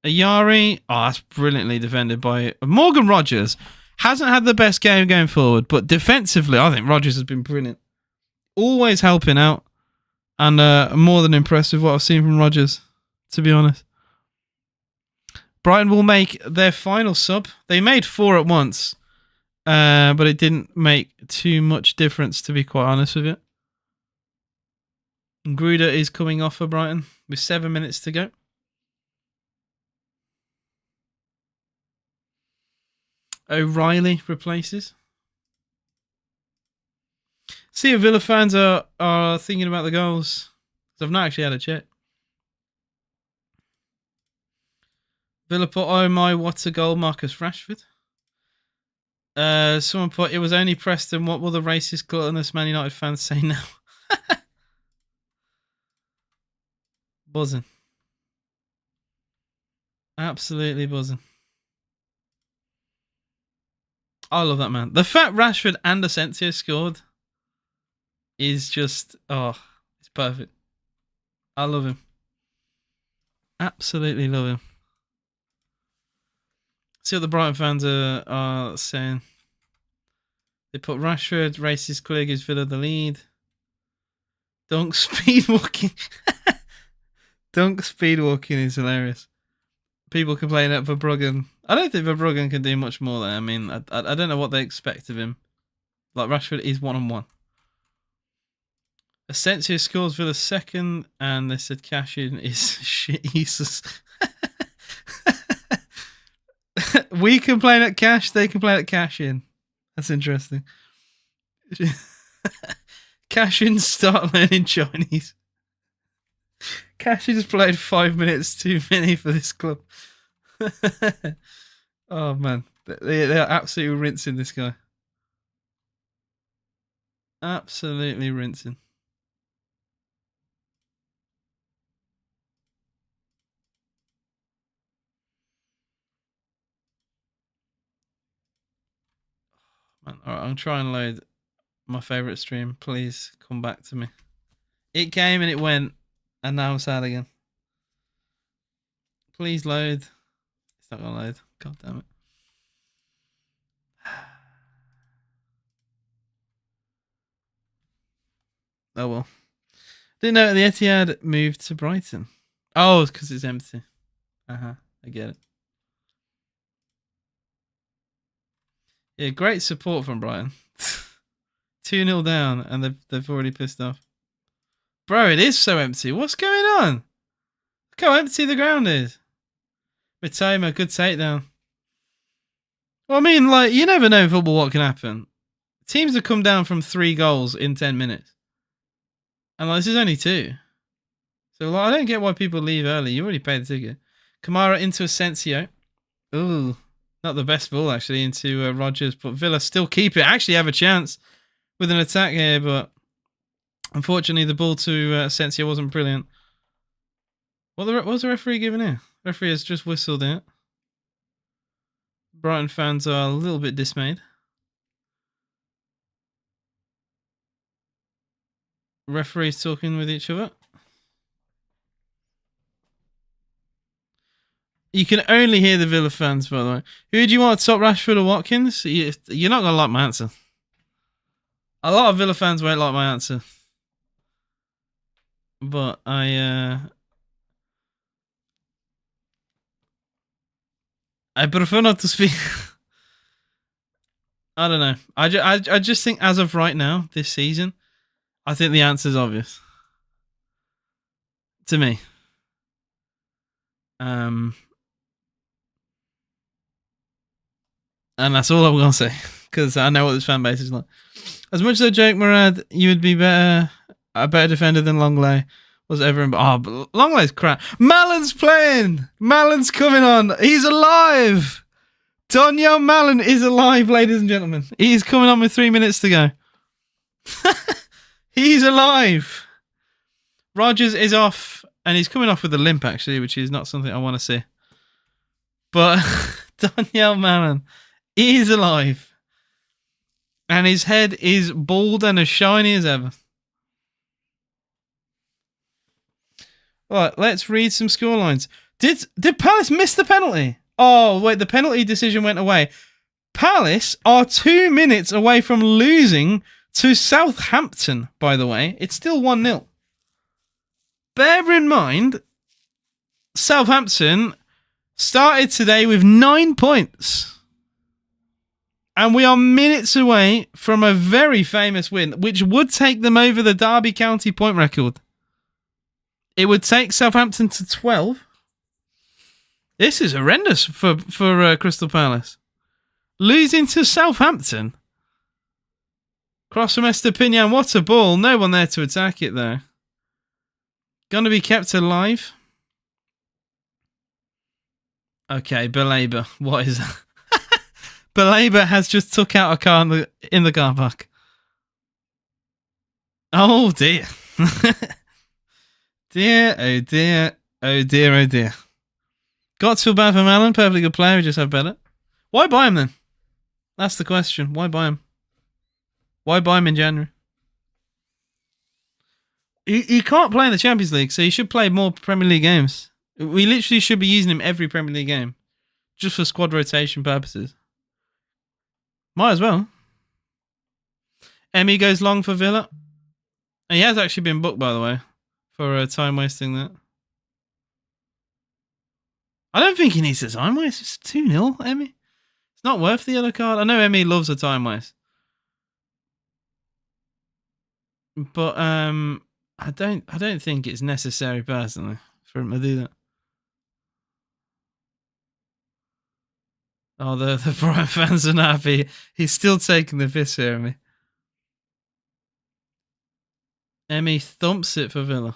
Ayari, that's brilliantly defended by Morgan Rogers. Hasn't had the best game going forward, but defensively, I think Rogers has been brilliant. Always helping out, and I'm more than impressed with what I've seen from Rogers, to be honest. Brighton will make their final sub. They made 4 at once, but it didn't make too much difference, to be quite honest with you. Gruder is coming off for Brighton with 7 minutes to go. O'Reilly replaces. See if Villa fans are thinking about the goals. I've not actually had a check. Villa put, oh my, what's a goal, Marcus Rashford. Someone put, it was only Preston. What will the racist, gluttonous Man United fans say now? Buzzing. Absolutely buzzing. I love that man. The fact Rashford and Asensio scored is just, it's perfect. I love him. Absolutely love him. See what the Brighton fans are saying. They put Rashford, racist clear, gives Villa the lead. Dunk speed walking. Dunk speed walking is hilarious. People complaining at Verbruggen. I don't think Verbruggen can do much more there. I mean, I don't know what they expect of him. Like, Rashford is 1-on-1. Asensio scores Villa second, and they said cash in is shit. Jesus. We complain at cash, they complain at cash in. That's interesting. Cash in, start learning Chinese. Cash in has played 5 minutes too many for this club. Oh man, they are absolutely rinsing this guy. Absolutely rinsing. Man, all right, I'm trying to load my favourite stream. Please come back to me. It came and it went, and now I'm sad again. Please load. It's not gonna load. God damn it. Oh well. Didn't know the Etihad moved to Brighton. Oh, it's because it's empty. I get it. Yeah, great support from Brighton. 2-0 down, and they've already pissed off. Bro, it is so empty. What's going on? Look how empty the ground is. Mitoma, good takedown. Well, I mean, like, you never know in football what can happen. Teams have come down from 3 goals in 10 minutes. And like, this is only 2. So like, I don't get why people leave early. You already paid the ticket. Kamara into Asensio. Ooh, not the best ball actually into Rogers, but Villa still keep it. Actually have a chance with an attack here, but unfortunately the ball to Asensio wasn't brilliant. What was the referee giving here? The referee has just whistled it. Brighton fans are a little bit dismayed. Referees talking with each other. You can only hear the Villa fans, by the way. Who do you want, top Rashford or Watkins? You're not going to like my answer. A lot of Villa fans won't like my answer. But I prefer not to speak. I don't know. I just think as of right now, this season, I think the answer's obvious. To me. And that's all I'm going to say. Because I know what this fan base is like. As much as I joke, Murad, you would be a better defender than Longley was ever. But Longley's crap. Mallon's playing. Mallon's coming on. He's alive. Daniel Mallon is alive, ladies and gentlemen. He's coming on with 3 minutes to go. He's alive. Rogers is off. And he's coming off with a limp, actually, which is not something I want to see. But Daniel Malan is alive. And his head is bald and as shiny as ever. Right, let's read some scorelines. Did Palace miss the penalty? Oh, wait, the penalty decision went away. Palace are 2 minutes away from losing to Southampton, by the way. It's still 1-0. Bear in mind, Southampton started today with 9 points. And we are minutes away from a very famous win, which would take them over the Derby County point record. It would take Southampton to 12. This is horrendous for Crystal Palace. Losing to Southampton. Cross from Estepinian. What a ball. No one there to attack it, though. Going to be kept alive. Okay, Belabor. What is that? Belabor has just took out a car in the car park. Oh, dear. Dear, oh dear, oh dear, oh dear. Got to feel bad for Malan. Perfectly good player. We just have better. Why buy him then? That's the question. Why buy him? Why buy him in January? He can't play in the Champions League, so he should play more Premier League games. We literally should be using him every Premier League game. Just for squad rotation purposes. Might as well. Emmy goes long for Villa. And he has actually been booked, by the way, for time wasting that. I don't think he needs a time waste. It's 2-0, Emmy. It's not worth the yellow card. I know Emmy loves a time waste. But I don't think it's necessary personally for him to do that. Oh, the Brighton fans are not happy. He's still taking the piss here, Emmy. Emmy thumps it for Villa.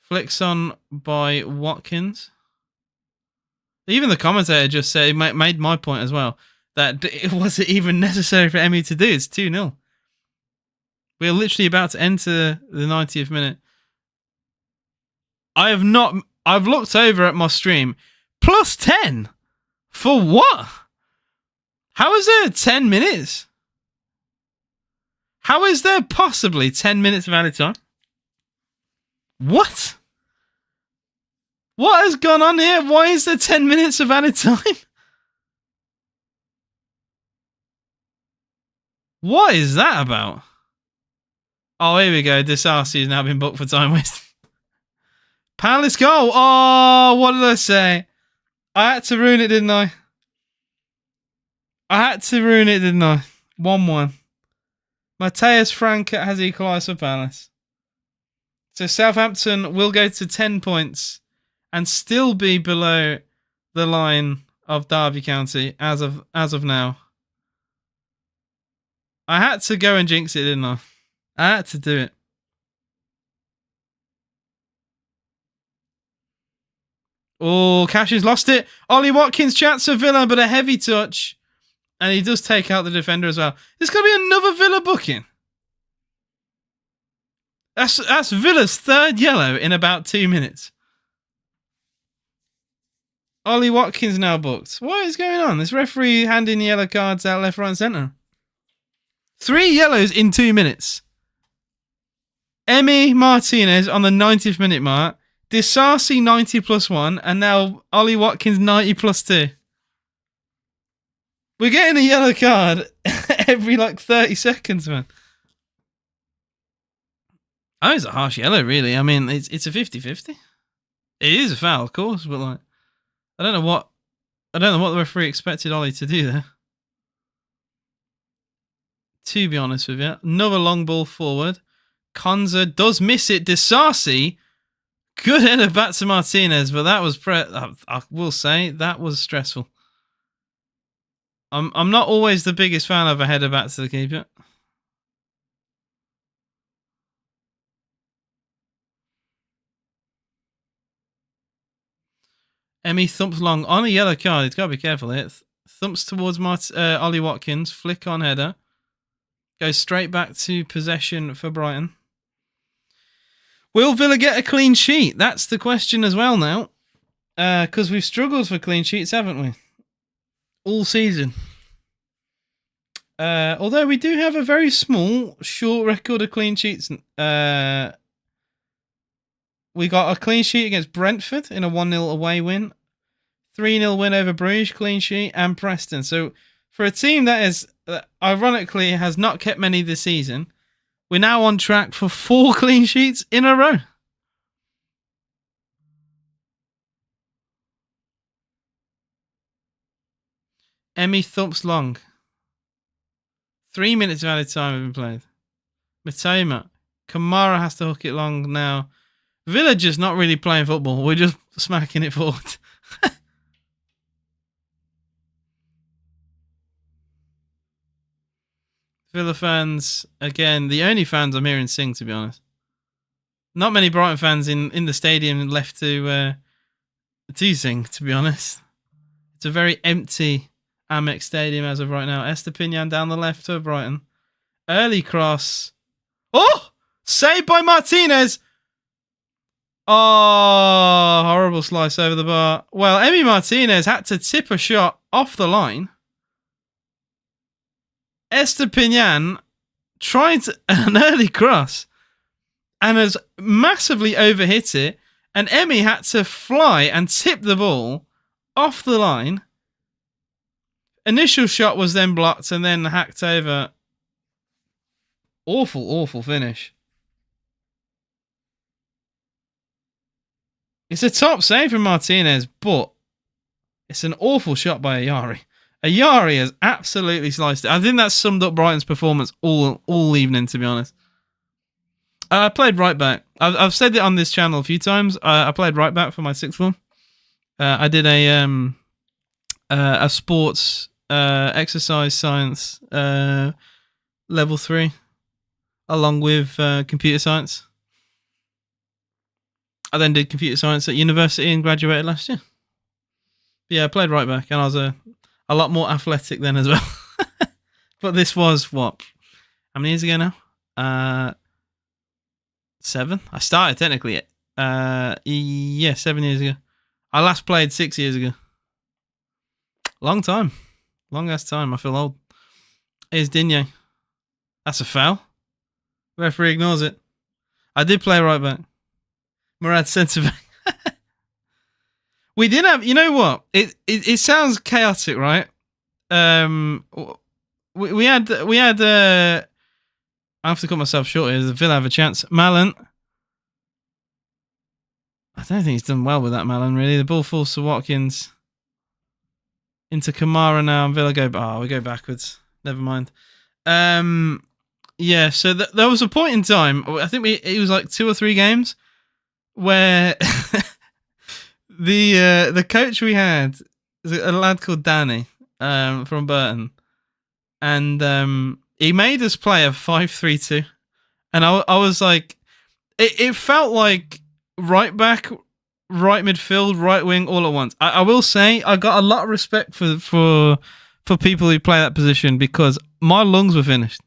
Flicks on by Watkins. Even the commentator just said, made my point as well, that it wasn't even necessary for Emmy to do. It's 2-0. We're literally about to enter the 90th minute. I've looked over at my stream. Plus 10? For what? How is there 10 minutes? How is there possibly 10 minutes of added time? What? What has gone on here? Why is there 10 minutes of added time? What is that about? Oh, here we go. Disarcy has now been booked for time waste. Palace goal. Oh, what did I say? I had to ruin it, didn't I? I had to ruin it, didn't I? 1-1. Mateus Franca has equalised for Palace. So Southampton will go to 10 points and still be below the line of Derby County as of now. I had to go and jinx it, didn't I? I had to do it. Oh, Cash has lost it. Ollie Watkins chats for Villa, but a heavy touch. And he does take out the defender as well. There's going to be another Villa booking. That's Villa's third yellow in about 2 minutes. Ollie Watkins now booked. What is going on? This referee handing yellow cards out left, right, and centre. 3 yellows in 2 minutes. Emi Martinez on the 90th minute mark. Disarcy 90 plus 1. And now Ollie Watkins 90 plus 2. We're getting a yellow card every 30 seconds, man. Oh, it's a harsh yellow, really. I mean, it's a 50-50. It is a foul, of course, but I don't know what the referee expected Ollie to do there. To be honest with you, another long ball forward. Konza does miss it. Disarcy, good header back to Martinez, but that was I will say that was stressful. I'm not always the biggest fan of a header back to the keeper. Emmy thumps long on a yellow card. He's got to be careful here. Thumps towards Ollie Watkins. Flick on header. Goes straight back to possession for Brighton. Will Villa get a clean sheet? That's the question as well now. Because we've struggled for clean sheets, haven't we? All season. Although we do have a very small, short record of clean sheets. We got a clean sheet against Brentford in a 1-0 away win. 3-0 win over Bruges, clean sheet, and Preston. So for a team that is, ironically, has not kept many this season, we're now on track for 4 clean sheets in a row. Emmy thumps long. 3 minutes of added time have been played. Matoma. Kamara has to hook it long now. Villa just not really playing football. We're just smacking it forward. Villa fans, again, the only fans I'm hearing sing, to be honest. Not many Brighton fans in the stadium left to sing, to be honest. It's a very empty Amex Stadium as of right now. Estepinian down the left to Brighton. Early cross. Oh! Saved by Martinez! Oh, horrible slice over the bar. Well, Emi Martinez had to tip a shot off the line. Estepinian tried an early cross and has massively overhit it. And Emi had to fly and tip the ball off the line. Initial shot was then blocked and then hacked over. Awful, awful finish. It's a top save from Martinez, but it's an awful shot by Ayari. Ayari has absolutely sliced it. I think that summed up Brighton's performance all evening, to be honest. I played right back. I've said it on this channel a few times. I played right back for my sixth form. I did a sports exercise science level 3, along with computer science. I then did computer science at university and graduated last year. But yeah, I played right back, and I was a lot more athletic then as well. But this was what? How many years ago now? 7. I started technically 7 years ago. I last played 6 years ago. Long time. Long ass time. I feel old. Here's Digne. That's a foul. Referee ignores it. I did play right back. Murad centre back. We did have, you know what? It sounds chaotic, right? We had I have to cut myself short here. The Villa have a chance. Malin. I don't think he's done well with that, Malin, really. The ball falls to Watkins. Into Kamara now, and Villa we go backwards. Never mind. Yeah, so there was a point in time, I think it was like 2 or 3 games, where the coach we had is a lad called Danny from Burton, and he made us play a 5-3-2, and I was like, it felt like right back, right midfield, right wing, all at once. I will say I got a lot of respect for people who play that position, because my lungs were finished.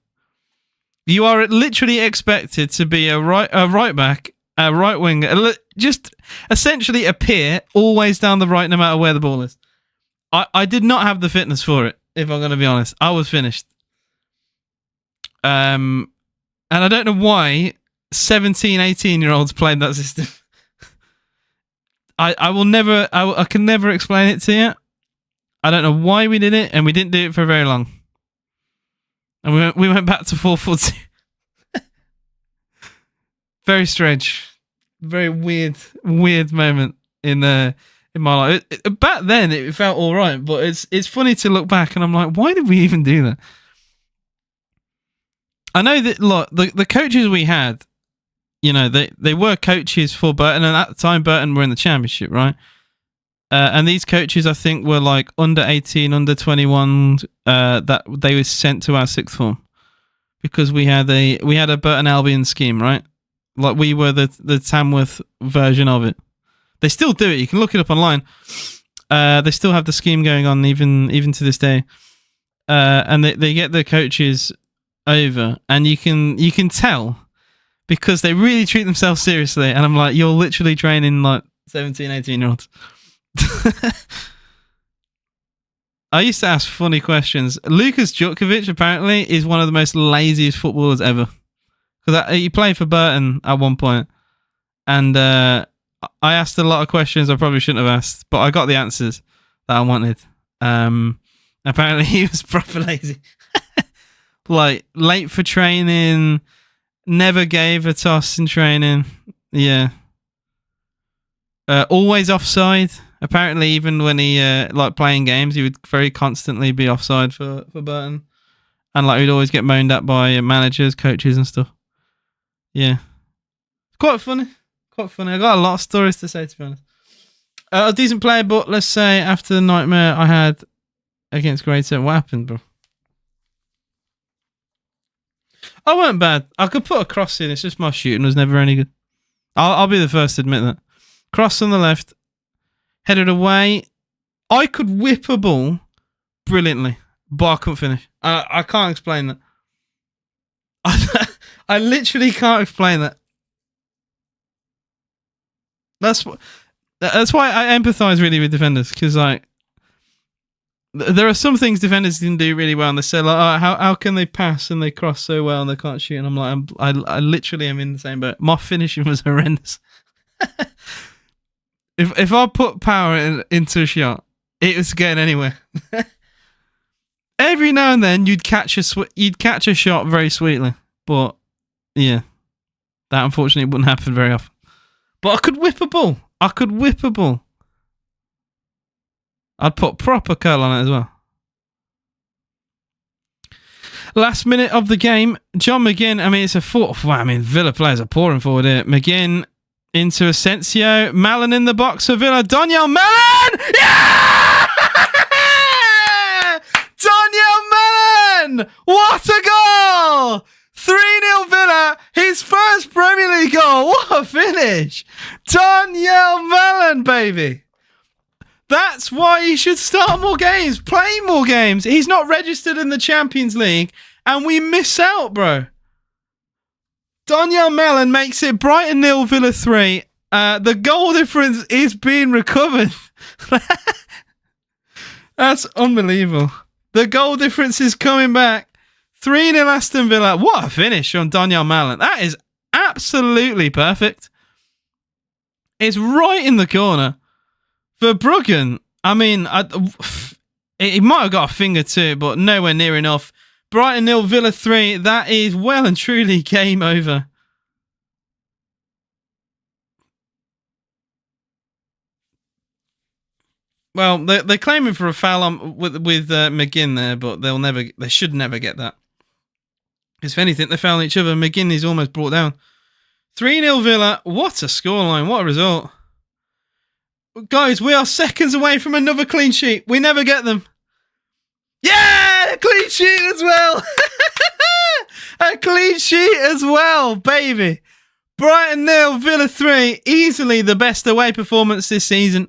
You are literally expected to be a right back, a right winger, just essentially appear always down the right, no matter where the ball is. I did not have the fitness for it, if I'm going to be honest. I was finished. And I don't know why 17, 18-year-olds played that system. I can never explain it to you. I don't know why we did it, and we didn't do it for very long. And we went back to 4-4-2. Very strange, very weird moment in my life. Back then, it felt all right, but it's funny to look back, and I'm like, why did we even do that? I know that the coaches we had, you know, they were coaches for Burton, and at the time Burton were in the Championship, right? And these coaches, I think, were like under 18, under 21, that they were sent to our sixth form, because we had a Burton Albion scheme, right? Like we were the Tamworth version of it. They still do it. You can look it up online. They still have the scheme going on even to this day. And they get the coaches over, and you can tell because they really treat themselves seriously. And I'm like, you're literally training like 17, 18-year-olds. I used to ask funny questions. Lukas Djurkovic apparently is one of the most laziest footballers ever. Because he played for Brighton at one point. And I asked a lot of questions I probably shouldn't have asked. But I got the answers that I wanted. Apparently he was proper lazy. Like, late for training, never gave a toss in training. Yeah. Always offside. Apparently, even when he, like, playing games, he would very constantly be offside for Burton. And, like, he'd always get moaned at by managers, coaches and stuff. Yeah. Quite funny. Quite funny. I got a lot of stories to say, to be honest. A decent player, but let's say after the nightmare I had against Grade 7, what happened, bro? I weren't bad. I could put a cross in. It's just my shooting was never any good. I'll be the first to admit that. Cross on the left. Headed away. I could whip a ball brilliantly, but I couldn't finish. I can't explain that. I literally can't explain that. That's why I empathise really with defenders, because like there are some things defenders can do really well, and they say like, oh, how can they pass and they cross so well and they can't shoot? And I'm like, I literally am in the same boat. My finishing was horrendous. If I put power into a shot, it was getting anywhere. Every now and then you'd catch a shot very sweetly, but yeah, that unfortunately wouldn't happen very often. But I could whip a ball. I'd put proper curl on it as well. Last minute of the game, John McGinn. I mean, it's a fourth. Wow, I mean, Villa players are pouring forward here. McGinn into Asensio. Malen in the box for Villa. Daniel Malen! Yeah! Daniel Malen! What a goal! 3-0 Villa. His first Premier League goal. What a finish. Daniel Malen, baby. That's why he should start more games, play more games. He's not registered in the Champions League, and we miss out, bro. Daniel Malen makes it Brighton 0, Villa 3. The goal difference is being recovered. That's unbelievable. The goal difference is coming back. 3-0 Aston Villa. What a finish from Daniel Malen. That is absolutely perfect. It's right in the corner. For Bruggen, I mean, he might have got a finger too, but nowhere near enough. Brighton 0, Villa 3. That is well and truly game over. Well, they're claiming for a foul on with McGinn there, but they should never get that. Because if anything, they foul each other. McGinn is almost brought down. 3-0 Villa. What a scoreline. What a result. Guys, we are seconds away from another clean sheet. We never get them. Yeah! Clean sheet as well. A clean sheet as well, baby. Brighton 0, Villa 3. Easily the best away performance this season.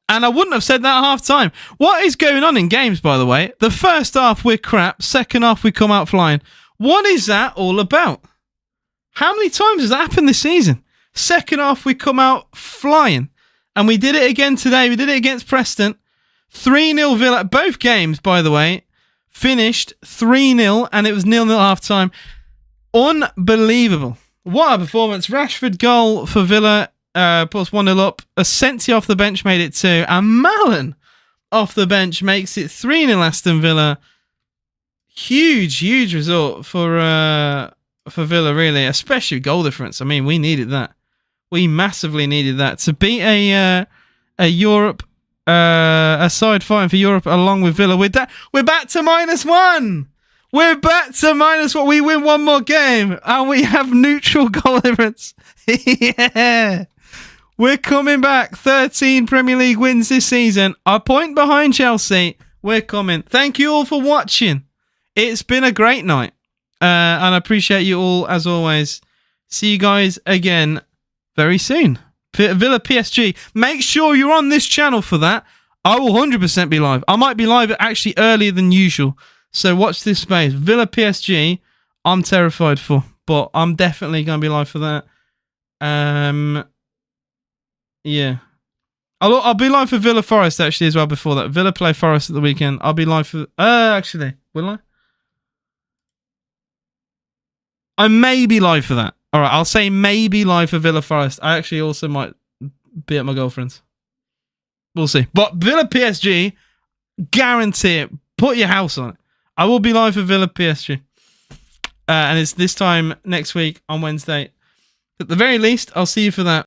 And I wouldn't have said that at half time. What is going on in games, by the way? The first half, we're crap. Second half, we come out flying. What is that all about? How many times has that happened this season? Second half, we come out flying. And we did it again today. We did it against Preston. 3-0 Villa. Both games, by the way, finished 3-0, and it was 0-0 at half-time. Unbelievable. What a performance. Rashford goal for Villa. Puts 1-0 up. Asensio off the bench made it 2. And Malen off the bench makes it 3-0 Aston Villa. Huge result for Villa, really. Especially goal difference. I mean, we needed that. We massively needed that to beat a Europe, a side fighting for Europe along with Villa. We're back to -1. We're back to -1. We win one more game and we have neutral goal difference. Yeah, we're coming back. 13 Premier League wins this season. A point behind Chelsea. We're coming. Thank you all for watching. It's been a great night, and I appreciate you all as always. See you guys again very soon. Villa PSG. Make sure you're on this channel for that. I will 100% be live. I might be live actually earlier than usual. So watch this space. Villa PSG. I'm terrified for. but I'm definitely going to be live for that. Yeah. I'll be live for Villa Forest actually as well before that. Villa play Forest at the weekend. I'll be live for... actually, will I? I may be live for that. All right, I'll say maybe live for Villa Forest. I actually also might be at my girlfriend's. We'll see. But Villa PSG, guarantee it. Put your house on it. I will be live for Villa PSG. And it's this time next week on Wednesday. At the very least, I'll see you for that.